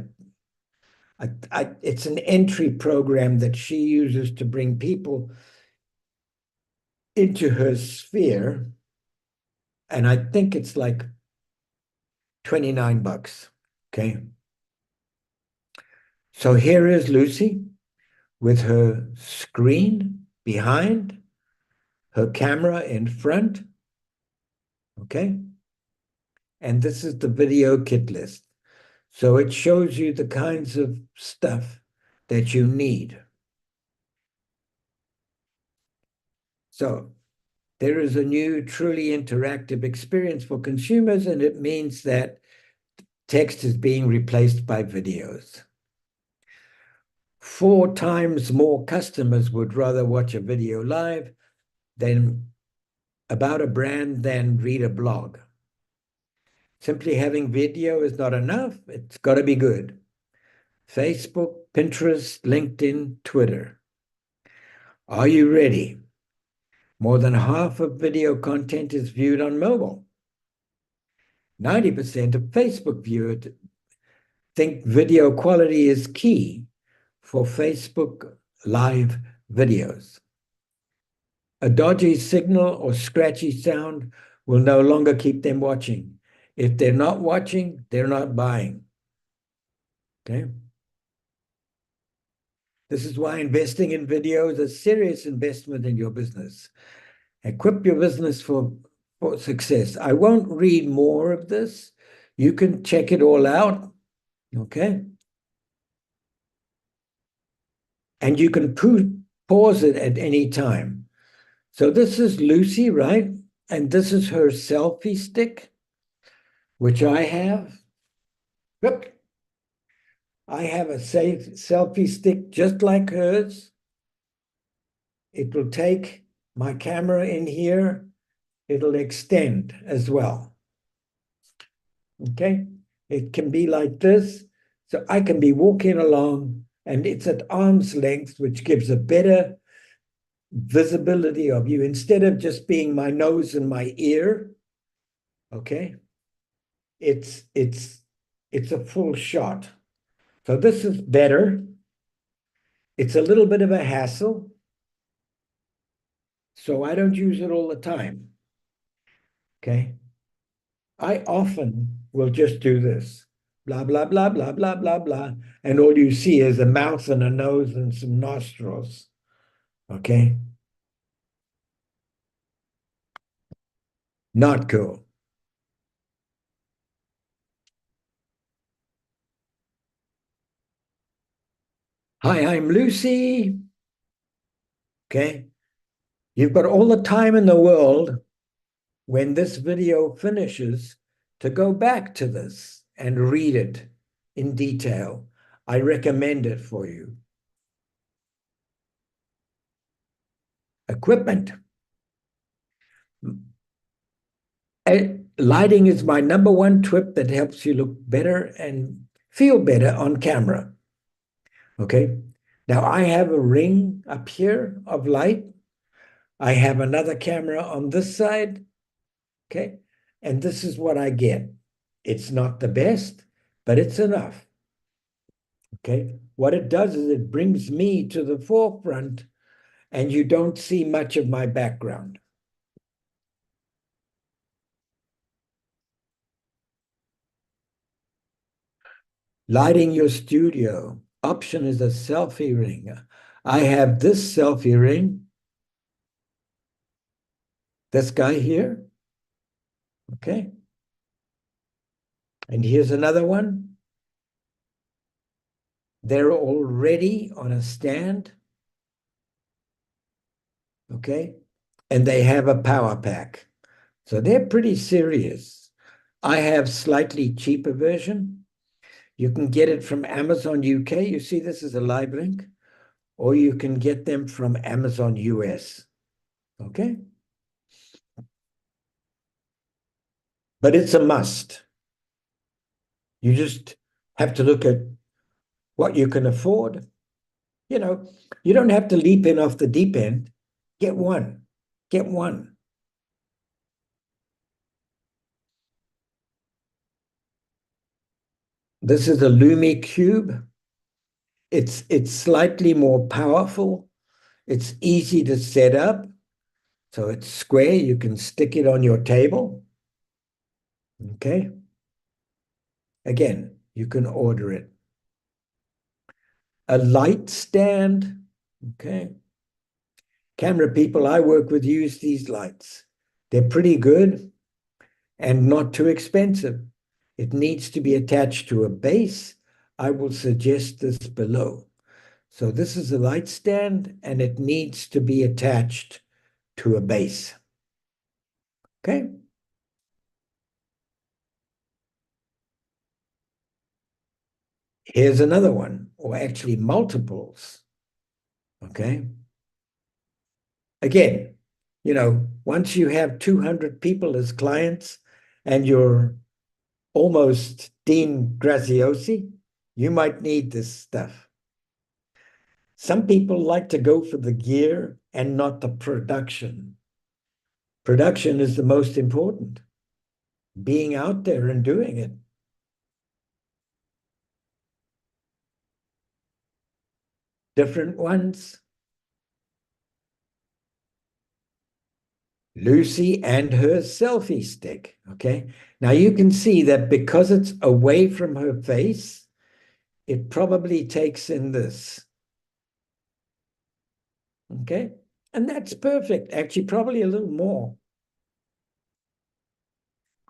it's an entry program that she uses to bring people into her sphere. And I think it's like 29 bucks. Okay. So here is Lucy with her screen behind, her camera in front. Okay. And this is the video kit list. So it shows you the kinds of stuff that you need. So there is a new truly interactive experience for consumers, and it means that text is being replaced by videos. 4 times more customers would rather watch a video live than about a brand than read a blog. Simply having video is not enough. It's got to be good. Facebook, Pinterest, LinkedIn, Twitter. Are you ready? More than half of video content is viewed on mobile. 90% of Facebook think video quality is key for Facebook Live videos. A dodgy signal or scratchy sound will no longer keep them watching. If they're not watching, they're not buying. Okay. This is why investing in video is a serious investment in your business. Equip your business for success. I won't read more of this. You can check it all out. Okay. And you can pause it at any time. So this is Lucy, right? And this is her selfie stick, which I have. Look, I have a safe selfie stick just like hers. It will take my camera in here. It'll extend as well. Okay? It can be like this. So I can be walking along and it's at arm's length, which gives a better visibility of you instead of just being my nose and my ear. Okay? It's a full shot. So this is better. It's a little bit of a hassle. So I don't use it all the time. Okay. I often will just do this. Blah, blah, blah, blah, blah, blah, blah. And all you see is a mouth and a nose and some nostrils. Okay. Not cool. Hi, I'm Lucy. Okay. You've got all the time in the world when this video finishes to go back to this and read it in detail. I recommend it for you. Equipment. Lighting is my number one tip that helps you look better and feel better on camera. Okay. Now I have a ring up here of light. I have another camera on this side. Okay. And this is what I get. It's not the best, but it's enough. Okay. What it does is it brings me to the forefront and you don't see much of my background. Lighting your studio. Option is a selfie ring. I have this selfie ring. This guy here. Okay. And here's another one. They're already on a stand. Okay. And they have a power pack. So they're pretty serious. I have slightly cheaper version. You can get it from Amazon UK. You see, this is a live link. Or you can get them from Amazon US. Okay. But it's a must. You just have to look at what you can afford. You know, you don't have to leap in off the deep end. Get one. Get one. This is a Lumi Cube. It's slightly more powerful. It's easy to set up. So it's square. You can stick it on your table. Okay. Again, you can order it. A light stand. Okay. Camera people I work with use these lights. They're pretty good and not too expensive. It needs to be attached to a base. I will suggest this below. So this is a light stand and it needs to be attached to a base. Okay. Here's another one, or actually multiples. Okay. Again, you know, once you have 200 people as clients and you're almost Dean Graziosi, you might need this stuff. Some people like to go for the gear and not the production. Production is the most important. Being out there and doing it. different ones. Lucy and her selfie stick, okay? Now you can see that because it's away from her face, it probably takes in this, okay? And that's perfect, actually probably a little more,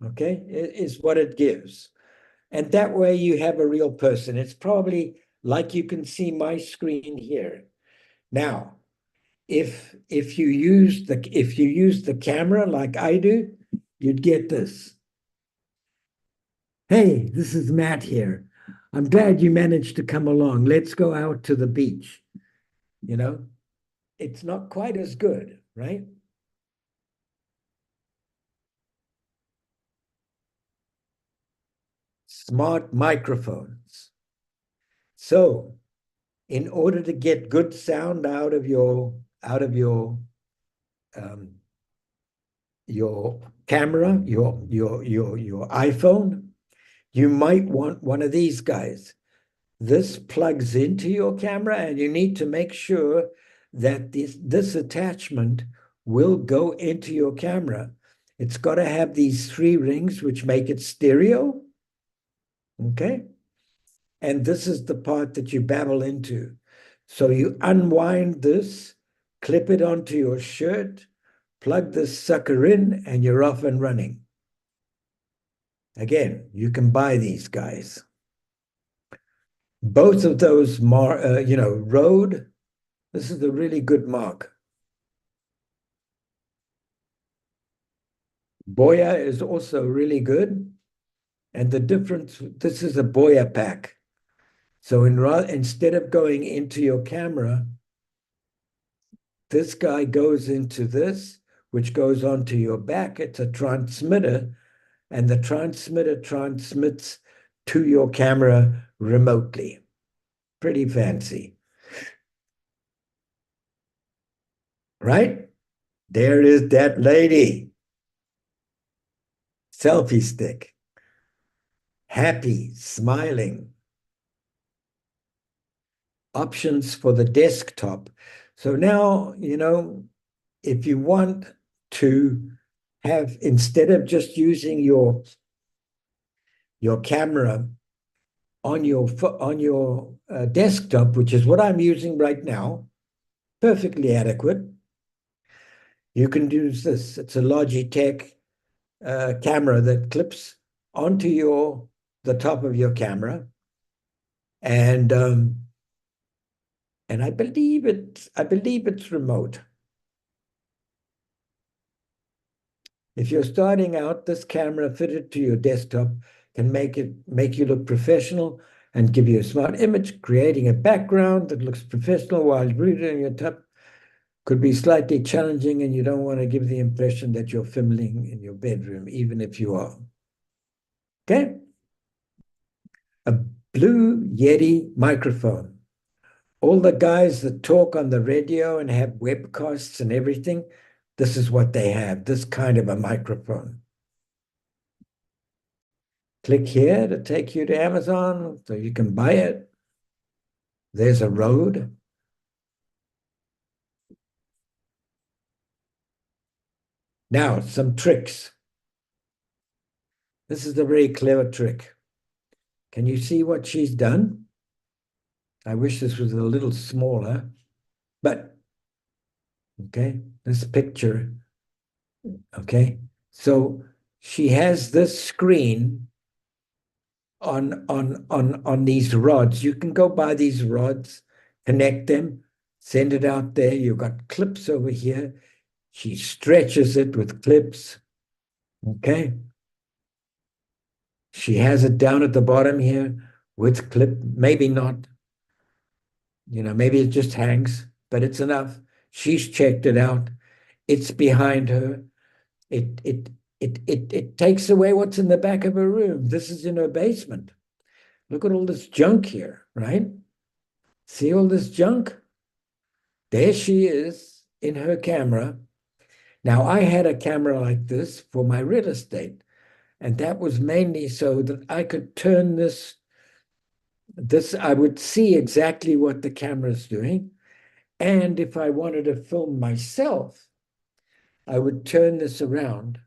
okay, is what it gives. And that way you have a real person. It's probably like you can see my screen here. Now, if you use the camera like I do, you'd get this. Hey, this is Matt here. I'm glad you managed to come along. Let's go out to the beach. You know, it's not quite as good, right? Smart microphones. So, in order to get good sound um, your camera, your iPhone, you might want one of these guys. This plugs into your camera, and you need to make sure that this attachment will go into your camera. It's got to have these three rings, which make it stereo. Okay. And this is the part that you babble into. So you unwind this, clip it onto your shirt, plug this sucker in, and you're off and running. Again, you can buy these guys. Both of those, Rode, this is a really good mark. Boya is also really good. And the difference, this is a Boya pack. So instead of going into your camera, this guy goes into this, which goes onto your back. It's a transmitter, and the transmitter transmits to your camera remotely. Pretty fancy, right? There is that lady. Selfie stick. Happy, smiling. Options for the desktop. So now, if you want to have, instead of just using your camera on your desktop, which is what I'm using right now, perfectly adequate, you can use this. It's a Logitech camera that clips onto the top of your camera, and I believe it's remote. If you're starting out, this camera fitted to your desktop can make you look professional and give you a smart image. Creating a background that looks professional while reading your tab could be slightly challenging, and you don't want to give the impression that you're filming in your bedroom, even if you are. Okay? A Blue Yeti microphone. All the guys that talk on the radio and have webcasts and everything, this is what they have, this kind of a microphone. Click here to take you to Amazon so you can buy it. There's a Rode. Now, some tricks. This is a very clever trick. Can you see what she's done? I wish this was a little smaller, but okay, this picture, okay? So she has this screen on these rods. You can go buy these rods, connect them, send it out there. You've got clips over here. She stretches it with clips. Okay. She has it down at the bottom here with clip, maybe not. Maybe it just hangs, but it's enough. She's checked it out. It's behind her. It takes away what's in the back of her room. This is in her basement. Look at all this junk here, right? See all this junk? There she is in her camera. Now, I had a camera like this for my real estate, and that was mainly so that I could turn this this, I would see exactly what the camera's doing. And if I wanted to film myself, I would turn this around.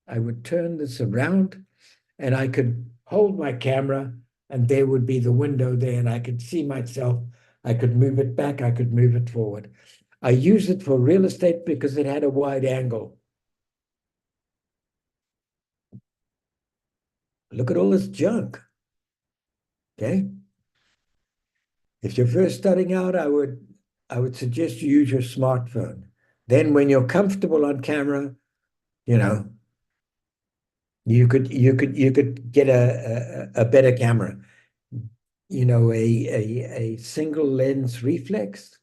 I would turn this around and I could hold my camera and there would be the window there and I could see myself. I could move it back, I could move it forward. I use it for real estate because it had a wide angle. Look at all this junk. Okay. If you're first starting out, I would suggest you use your smartphone. Then when you're comfortable on camera, you know, you could get a better camera. A single lens reflex.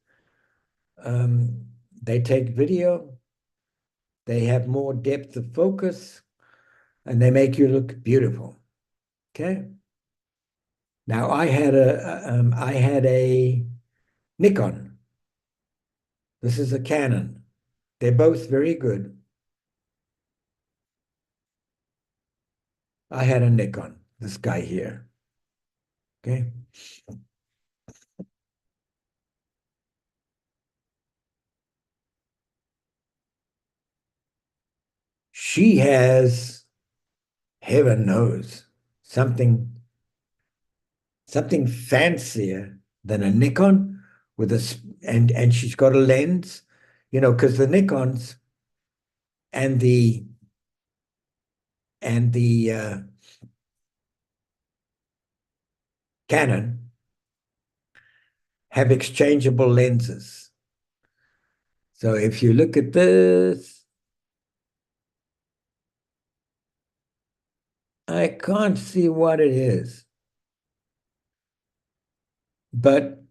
They take video, they have more depth of focus, and they make you look beautiful. Okay. Now I had a Nikon. This is a Canon. They're both very good. I had a Nikon, this guy here. Okay. She has, heaven knows, something fancier than a Nikon with and she's got a lens, because the Nikons and the Canon have exchangeable lenses. So if you look at this, I can't see what it is, but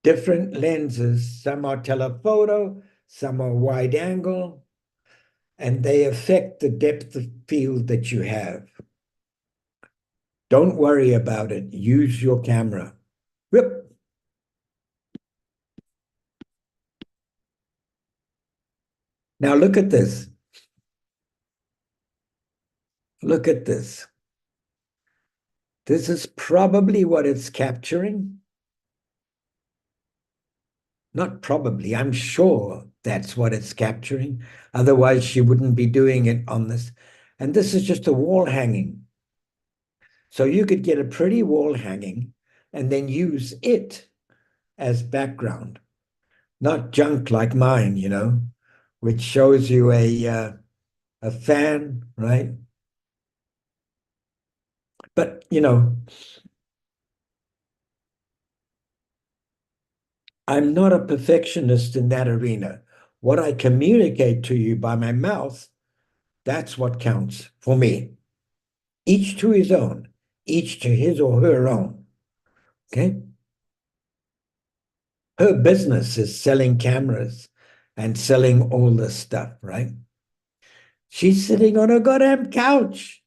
different lenses. Some are telephoto, some are wide angle, and they affect the depth of field that you have. Don't worry about it. Use your camera. Whoop. Now look at this. Look at this. This is probably what it's capturing. Not probably, I'm sure that's what it's capturing. Otherwise, she wouldn't be doing it on this. And this is just a wall hanging. So you could get a pretty wall hanging and then use it as background, not junk like mine, which shows you a fan, right? But I'm not a perfectionist in that arena. What I communicate to you by my mouth, that's what counts for me. Each to his own, each to his or her own. Okay. Her business is selling cameras and selling all this stuff, right? She's sitting on a goddamn couch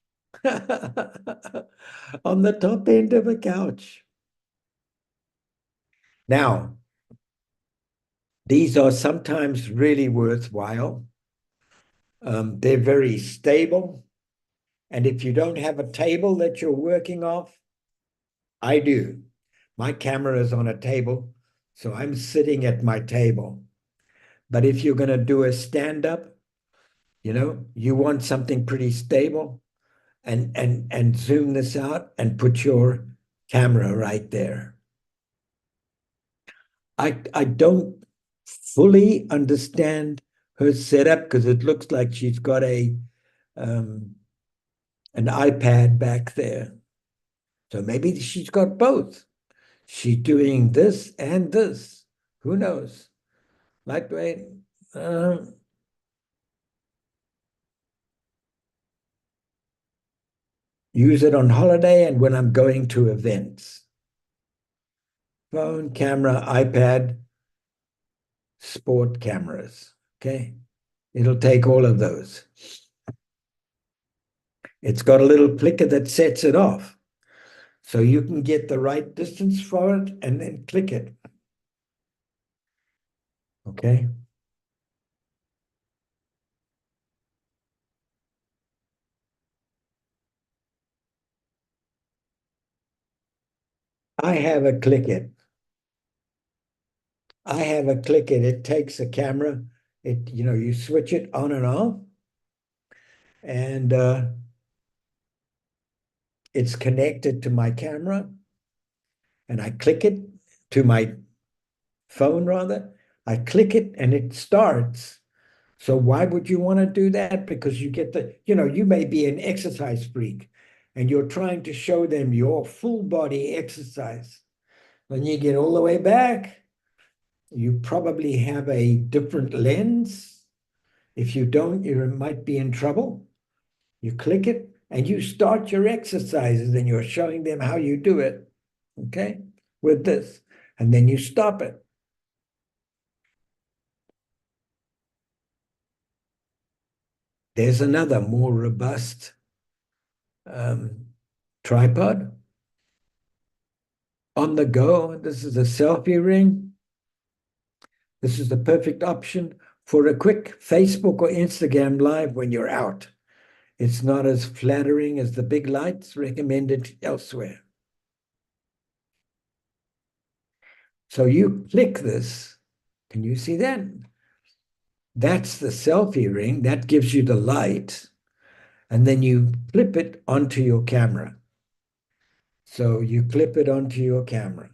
on the top end of a couch. Now, these are sometimes really worthwhile. They're very stable. And if you don't have a table that you're working off, I do. My camera is on a table, so I'm sitting at my table. But if you're going to do a stand up, you want something pretty stable and zoom this out and put your camera right there. I don't fully understand her setup because it looks like she's got um, an iPad back there. So maybe she's got both. She's doing this and this. Who knows? Lightweight. Uh, use it on holiday and when I'm going to events. Phone, camera, iPad, sport cameras. Okay. It'll take all of those. It's got a little clicker that sets it off. So you can get the right distance for it and then click it. Okay. I have a Click It. I have a Click It. It takes a camera. You switch it on and off, and it's connected to my camera, and I click it to my phone rather. I click it and it starts. So why would you want to do that? Because you may be an exercise freak and you're trying to show them your full body exercise. When you get all the way back, you probably have a different lens. If you don't, you might be in trouble. You click it and you start your exercises and you're showing them how you do it, okay, with this. And then you stop it. There's another more robust tripod on the go. This is a selfie ring. This is the perfect option for a quick Facebook or Instagram live when you're out. It's not as flattering as the big lights recommended elsewhere. So you click this. Can you see that? That's the selfie ring. That gives you the light. And then you clip it onto your camera. So you clip it onto your camera.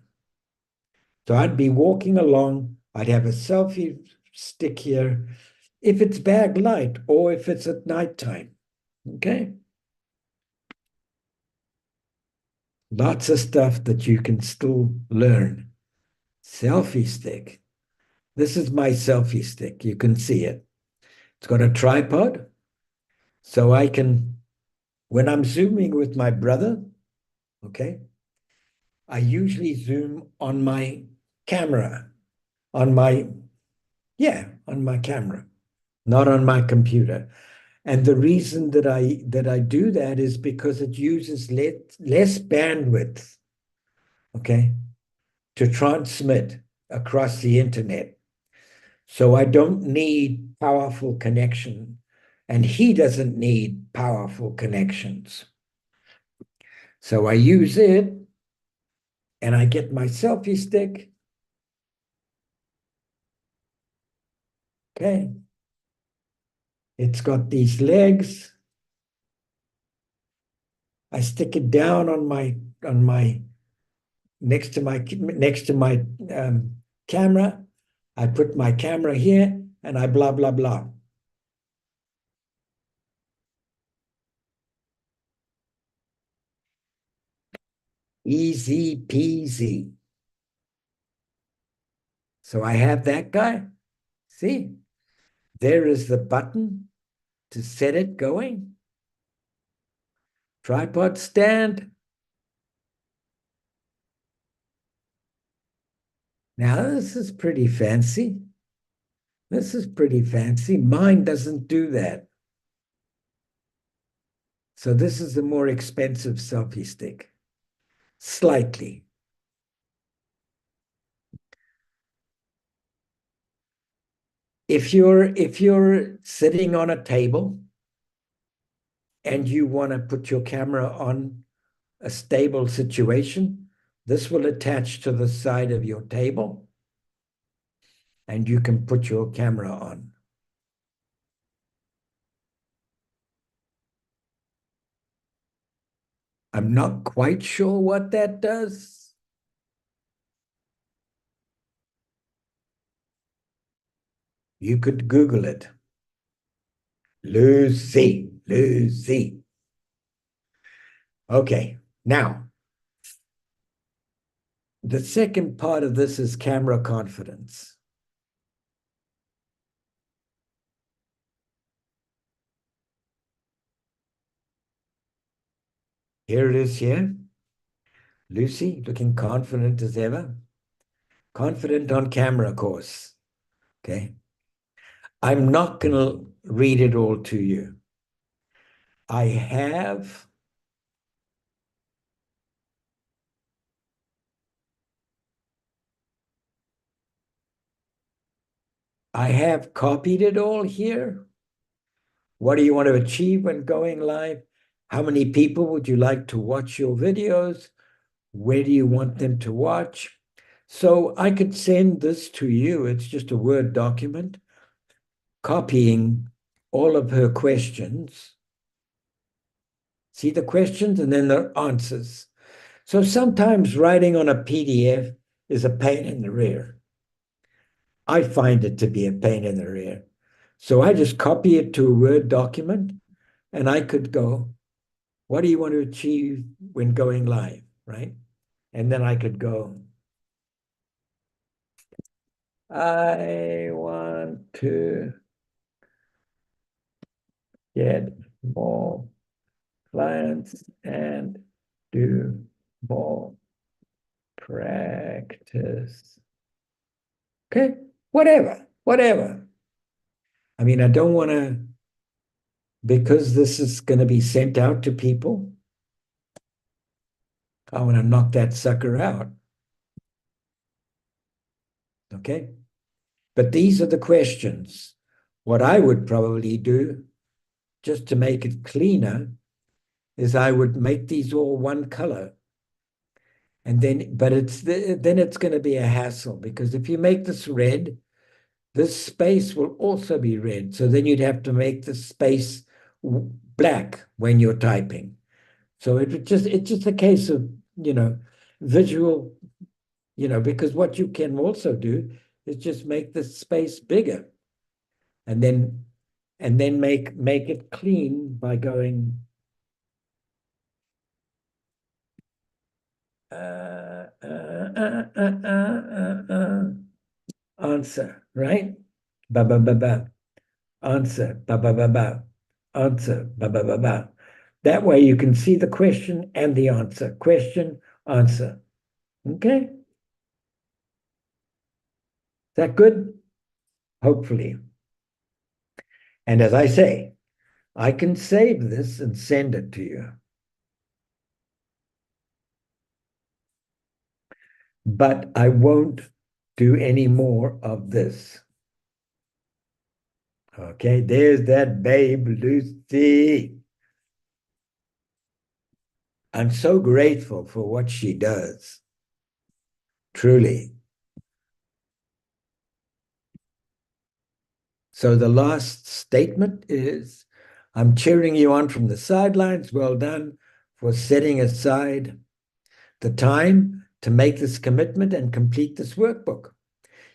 So I'd be walking along. I'd have a selfie stick here if it's bad light or if it's at nighttime. Okay. Lots of stuff that you can still learn. Selfie stick. This is my selfie stick. You can see it. It's got a tripod. So I can, when I'm zooming with my brother, okay, I usually zoom on my camera, on my, on my camera, not on my computer. And the reason that I do that is because it uses less bandwidth, okay, to transmit across the internet. So I don't need powerful connection, and he doesn't need powerful connections. So I use it, and I get my selfie stick. Okay. It's got these legs. I stick it down on my next to my camera. I put my camera here and I blah, blah, blah. Easy peasy. So I have that guy. See, there is the button to set it going. Tripod stand. Now, this is pretty fancy. This is pretty fancy. Mine doesn't do that. So this is the more expensive selfie stick. Slightly. If you're sitting on a table and you want to put your camera on a stable situation, this will attach to the side of your table and you can put your camera on. I'm not quite sure what that does. You could Google it. Lucy, Lucy. Okay, now, the second part of this is camera confidence. Here it is here. Lucy, looking confident as ever. Confident on camera, of course. Okay. I'm not going to read it all to you. I have copied it all here. What do you want to achieve when going live? How many people would you like to watch your videos? Where do you want them to watch? So I could send this to you. It's just a Word document, copying all of her questions. See the questions and then the answers. So sometimes writing on a PDF is a pain in the rear. I find it to be a pain in the rear. So I just copy it to a Word document and I could go, what do you want to achieve when going live, right? And then I could go, I want to get more clients and do more practice. Okay, whatever. I mean, I don't want to, because this is going to be sent out to people, I want to knock that sucker out. Okay. But these are the questions. What I would probably do, just to make it cleaner, is I would make these all one color. And then, but then it's going to be a hassle, because if you make this red, this space will also be red. So then you'd have to make the space black when you're typing. So it's just a case of, visual, because what you can also do is just make the space bigger and then make it clean by going answer, right? Ba ba ba ba. Answer, ba ba ba ba. Answer, ba ba ba ba. That way you can see the question and the answer. Question, answer. Okay? Is that good? Hopefully. And as I say, I can save this and send it to you. But I won't do any more of this. Okay, there's that babe, Lucy. I'm so grateful for what she does. Truly. So the last statement is, I'm cheering you on from the sidelines. Well done for setting aside the time to make this commitment and complete this workbook.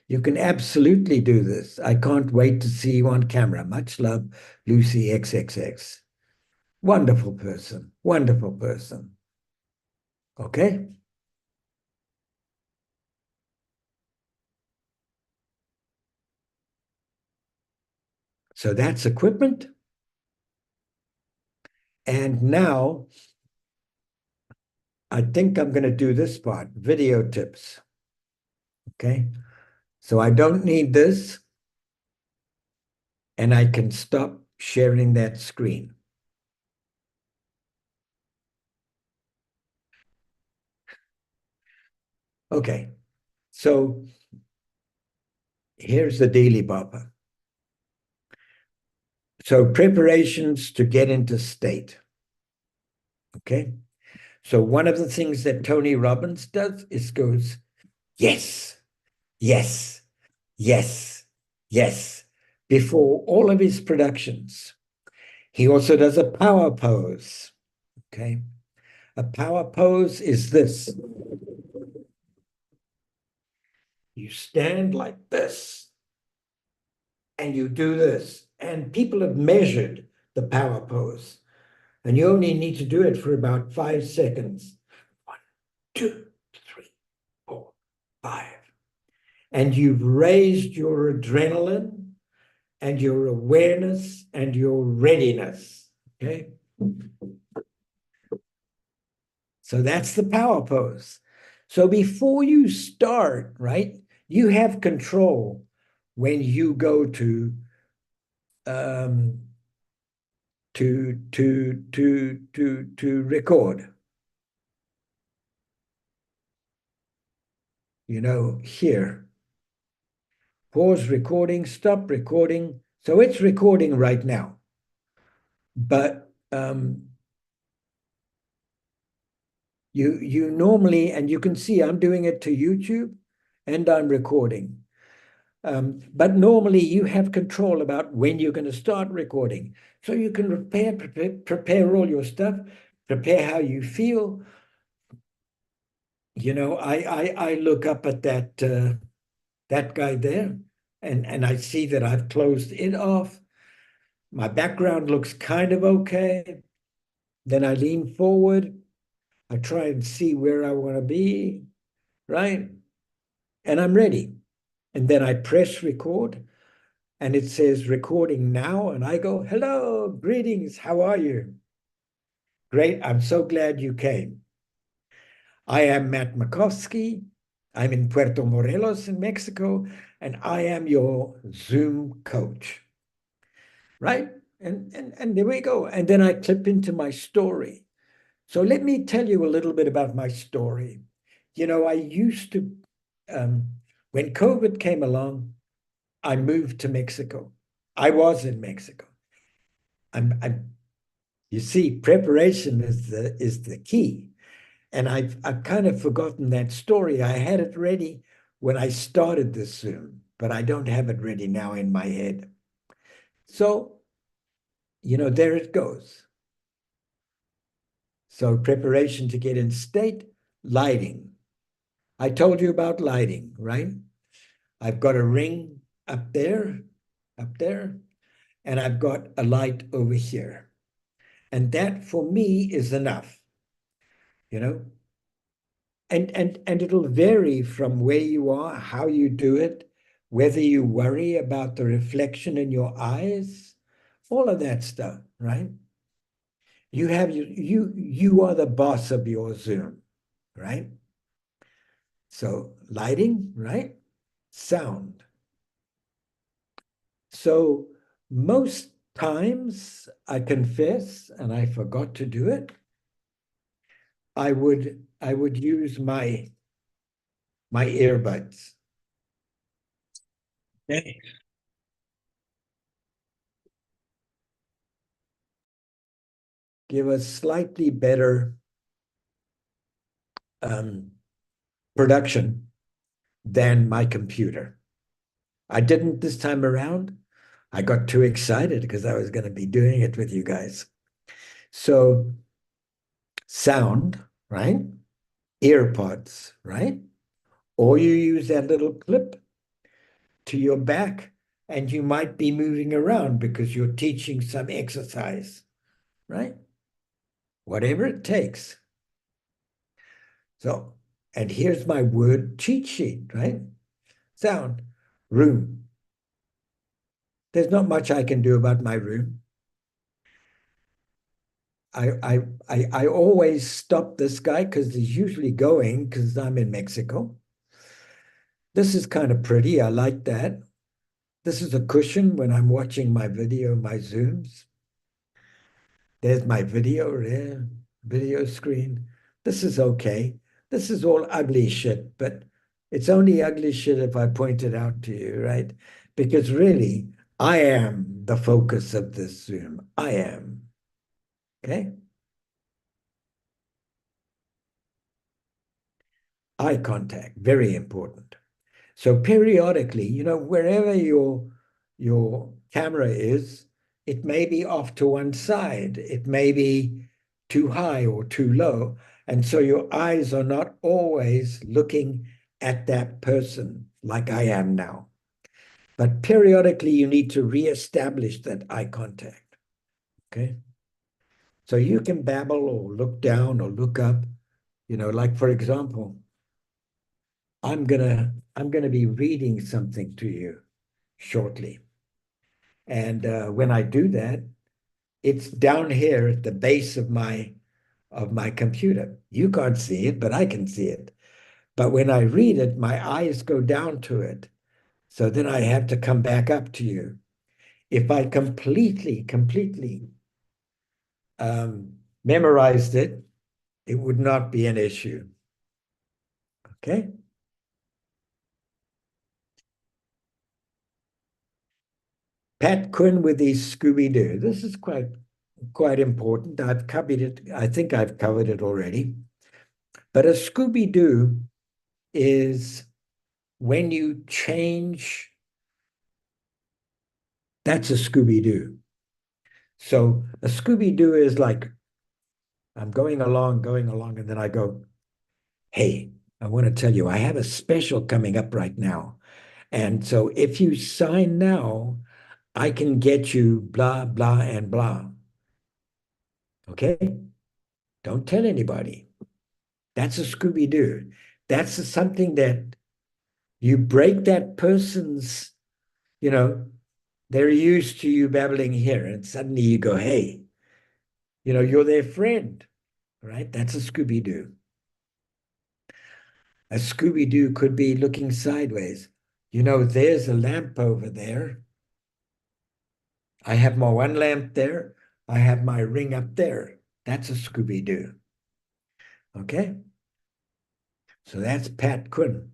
You can absolutely do this. I can't wait to see you on camera. Much love, Lucy XXX. Wonderful person. Wonderful person. Okay. So that's equipment. And now I think I'm going to do this part, video tips. Okay. So I don't need this. And I can stop sharing that screen. Okay. So here's the daily bopper. So preparations to get into state. Okay. So one of the things that Tony Robbins does is goes, yes, yes, yes, yes, before all of his productions. He also does a power pose. Okay. A power pose is this. You stand like this and you do this. And people have measured the power pose. And you only need to do it for about 5 seconds. 1, 2, 3, 4, 5. And you've raised your adrenaline and your awareness and your readiness. Okay. So that's the power pose. So before you start, right, you have control when you go um, to record. Here. Pause recording, stop recording. So it's recording right now. But You normally, and you can see I'm doing it to YouTube and I'm recording. But normally you have control about when you're going to start recording. So you can prepare all your stuff, prepare how you feel. I look up at that guy there, and I see that I've closed it off. My background looks kind of okay. Then I lean forward. I try and see where I want to be, right? And I'm ready. And then I press record, and it says recording now. And I go, hello, greetings, how are you? Great, I'm so glad you came. I am Matt Makowski. I'm in Puerto Morelos in Mexico, and I am your Zoom coach, right? And there we go. And then I clip into my story. So let me tell you a little bit about my story. I used to, um, when COVID came along, I moved to Mexico. I was in Mexico. You see, preparation is the key. And I've kind of forgotten that story. I had it ready when I started this Zoom, but I don't have it ready now in my head. So, there it goes. So preparation to get in state, lighting. I told you about lighting, right? I've got a ring up there, and I've got a light over here. And that for me is enough, you know? And it'll vary from where you are, how you do it, whether you worry about the reflection in your eyes, all of that stuff, right? You are the boss of your Zoom, right? So lighting, right? Sound. So most times, I confess, and I forgot to do it, I would use my earbuds. Okay. Give a slightly better um, production than my computer. I didn't this time around. I got too excited because I was going to be doing it with you guys. So sound, right? Earpods, right? Or you use that little clip to your back and you might be moving around because you're teaching some exercise, right? Whatever it takes. So, and here's my word cheat sheet, right? Sound, room. There's not much I can do about my room. I always stop this guy because he's usually going because I'm in Mexico. This is kind of pretty. I like that. This is a cushion when I'm watching my video, my Zooms. There's my video there, video screen. This is okay. This is all ugly shit, but it's only ugly shit if I point it out to you, right? Because really, I am the focus of this Zoom. I am. Okay? Eye contact, very important. So periodically, wherever your camera is, it may be off to one side. It may be too high or too low. And so your eyes are not always looking at that person like I am now. But periodically, you need to reestablish that eye contact. Okay. So you can babble or look down or look up, like for example, I'm gonna be reading something to you shortly. And when I do that, it's down here at the base of my computer. You can't see it, but I can see it. But when I read it, my eyes go down to it. So then I have to come back up to you. If I completely memorized it, it would not be an issue. Okay. Pat Quinn with his Scooby Doo. This is quite important. I've covered it. I think I've covered it already. But a Scooby-Doo is when you change, that's a Scooby-Doo. So a Scooby-Doo is like, I'm going along, and then I go, hey, I want to tell you, I have a special coming up right now. And so if you sign now, I can get you blah, blah, and blah. Okay? Don't tell anybody. That's a Scooby Doo. That's something that you break that person's, you know, they're used to you babbling here, and suddenly you go, hey, you're their friend, right? That's a Scooby Doo. A Scooby Doo could be looking sideways. There's a lamp over there. I have my one lamp there. I have my ring up there. That's a Scooby Doo. Okay? So that's Pat Quinn.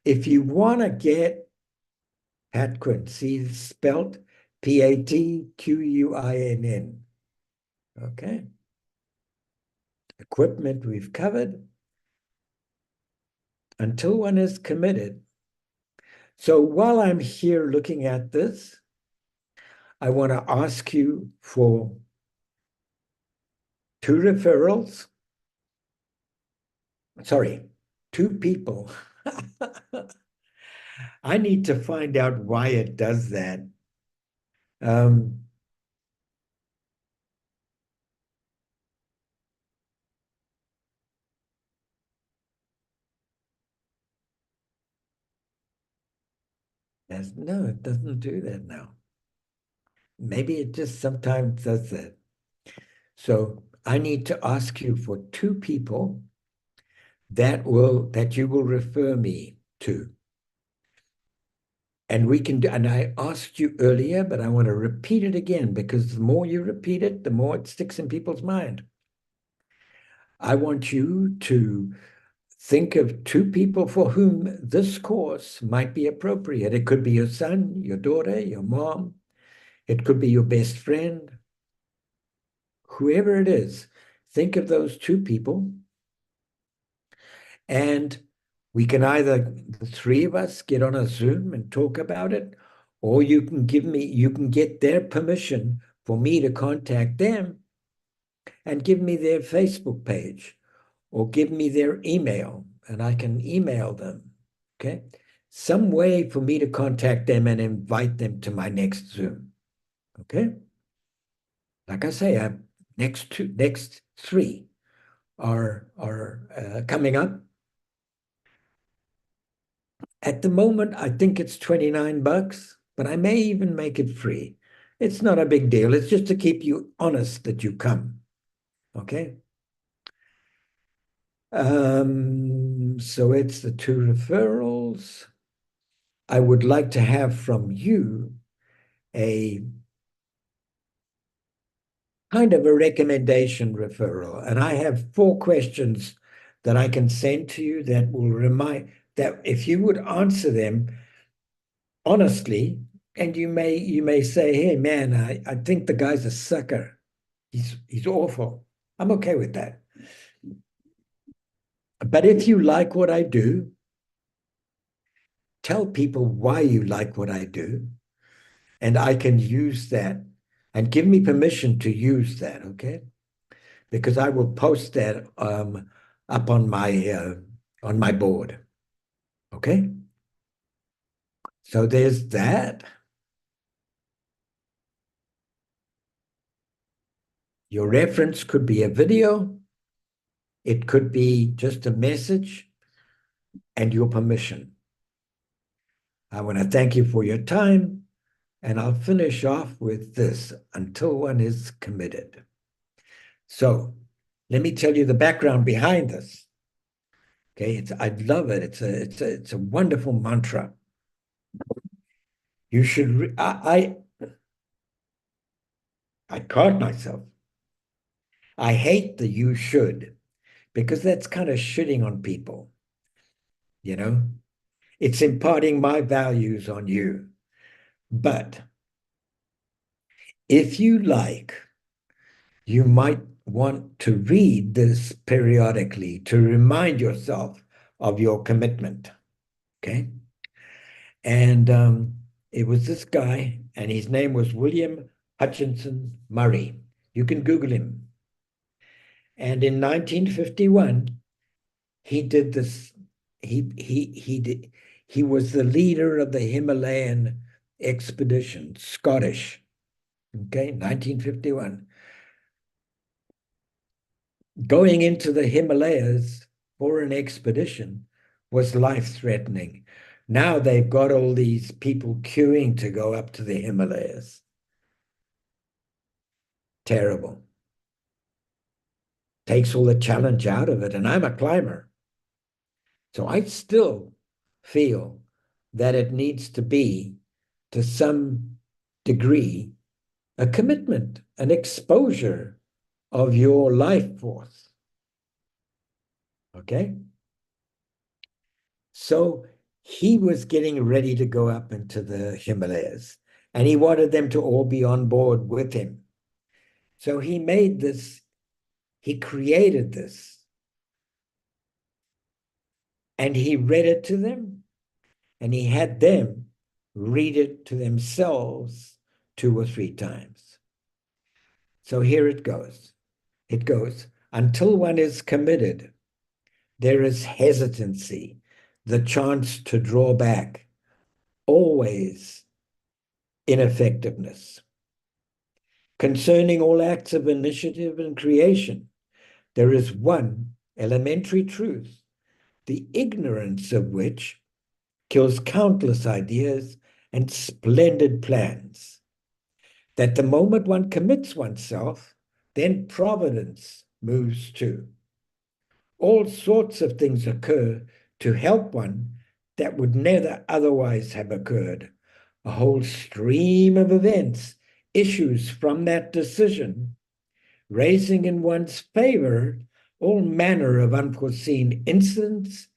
If you want to get Pat Quinn, see it's spelled Patquinn. Okay? Equipment we've covered until one is committed. So while I'm here looking at this, I want to ask you for 2 referrals. Sorry, 2 people. I need to find out why it does that. Um, no, it doesn't do that now. Maybe it just sometimes does that. So I need to ask you for 2 people that you will refer me to. And we can do, and I asked you earlier, but I want to repeat it again because the more you repeat it, the more it sticks in people's mind. I want you to think of 2 people for whom this course might be appropriate. It could be your son, your daughter, your mom. It could be your best friend, whoever it is. Think of those 2 people, and we can either, the 3 of us, get on a Zoom and talk about it, or you can get their permission for me to contact them and give me their Facebook page or give me their email and I can email them. Okay. Some way for me to contact them and invite them to my next Zoom. Okay. Like I say, next 3 are coming up. At the moment, I think it's $29, but I may even make it free. It's not a big deal. It's just to keep you honest that you come. Okay. So it's the 2 referrals. I would like to have from you a kind of a recommendation referral. And I have 4 questions that I can send to you that will remind that if you would answer them honestly, and you may say, hey man, I think the guy's a sucker. He's awful. I'm okay with that. But if you like what I do, tell people why you like what I do, and I can use that and give me permission to use that, okay? Because I will post that up on my board. Okay? So there's that. Your reference could be a video, it could be just a message and your permission. I want to thank you for your time, and I'll finish off with this until one is committed. So let me tell you the background behind this. Okay, I love it. It's a wonderful mantra. You should. I caught myself. I hate the you should because that's kind of shitting on people. You know, it's imparting my values on you. But if you like, you might want to read this periodically to remind yourself of your commitment. Okay. And it was this guy, and his name was William Hutchinson Murray. You can Google him. And in 1951, he did this. He was the leader of the Himalayan expedition, Scottish. Okay, 1951. Going into the Himalayas for an expedition was life-threatening. Now they've got all these people queuing to go up to the Himalayas. Terrible. Takes all the challenge out of it. And I'm a climber. So I still feel that it needs to be, to some degree, a commitment, an exposure of your life force. Okay? So he was getting ready to go up into the Himalayas, and he wanted them to all be on board with him. So he made this, he created this, and he read it to them, and he had them read it to themselves 2 or 3 times. So here it goes. It goes, until one is committed, there is hesitancy, the chance to draw back, always ineffectiveness. Concerning all acts of initiative and creation, there is one elementary truth, the ignorance of which kills countless ideas and splendid plans. That the moment one commits oneself, then providence moves too. All sorts of things occur to help one that would never otherwise have occurred. A whole stream of events issues from that decision, raising in one's favor all manner of unforeseen incidents,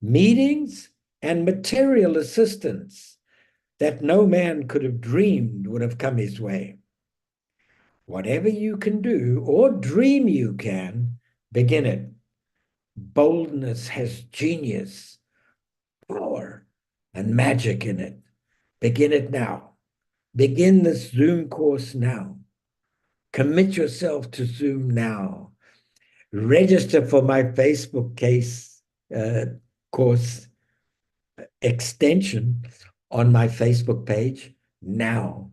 meetings, and material assistance that no man could have dreamed would have come his way. Whatever you can do or dream you can, begin it. Boldness has genius, power, and magic in it. Begin it now. Begin this Zoom course now. Commit yourself to Zoom now. Register for my Facebook course extension on my Facebook page now.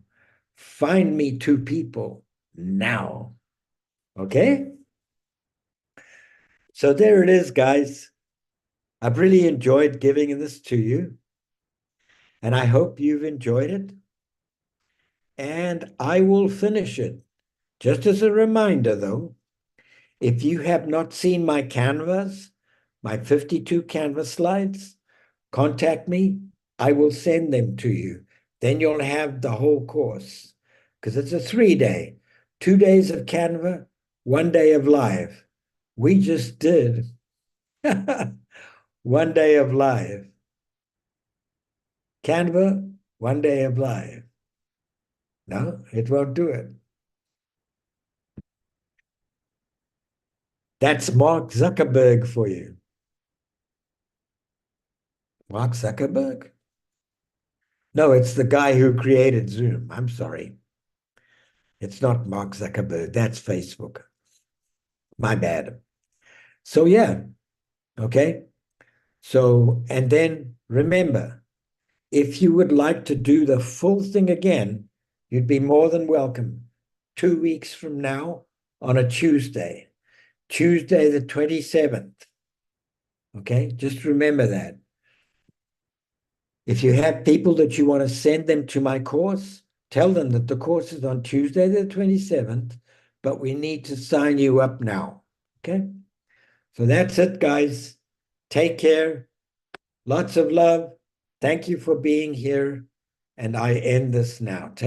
Find me 2 people now. Okay? So there it is, guys. I've really enjoyed giving this to you, and I hope you've enjoyed it. And I will finish it. Just as a reminder, though, if you have not seen my canvas, my 52 canvas slides, contact me. I will send them to you. Then you'll have the whole course, because it's a 3-day, 2 days of Canva, 1 day of live. We just did 1 day of live. Canva, 1 day of live. No, it won't do it. That's Mark Zuckerberg for you. Mark Zuckerberg? No, it's the guy who created Zoom. I'm sorry. It's not Mark Zuckerberg. That's Facebook. My bad. So yeah, okay. So, and then remember, if you would like to do the full thing again, you'd be more than welcome 2 weeks from now on a Tuesday the 27th. Okay, just remember that. If you have people that you want to send them to my course, tell them that the course is on Tuesday the 27th, but we need to sign you up now. Okay, so that's it, guys. Take care. Lots of love. Thank you for being here. And I end this now.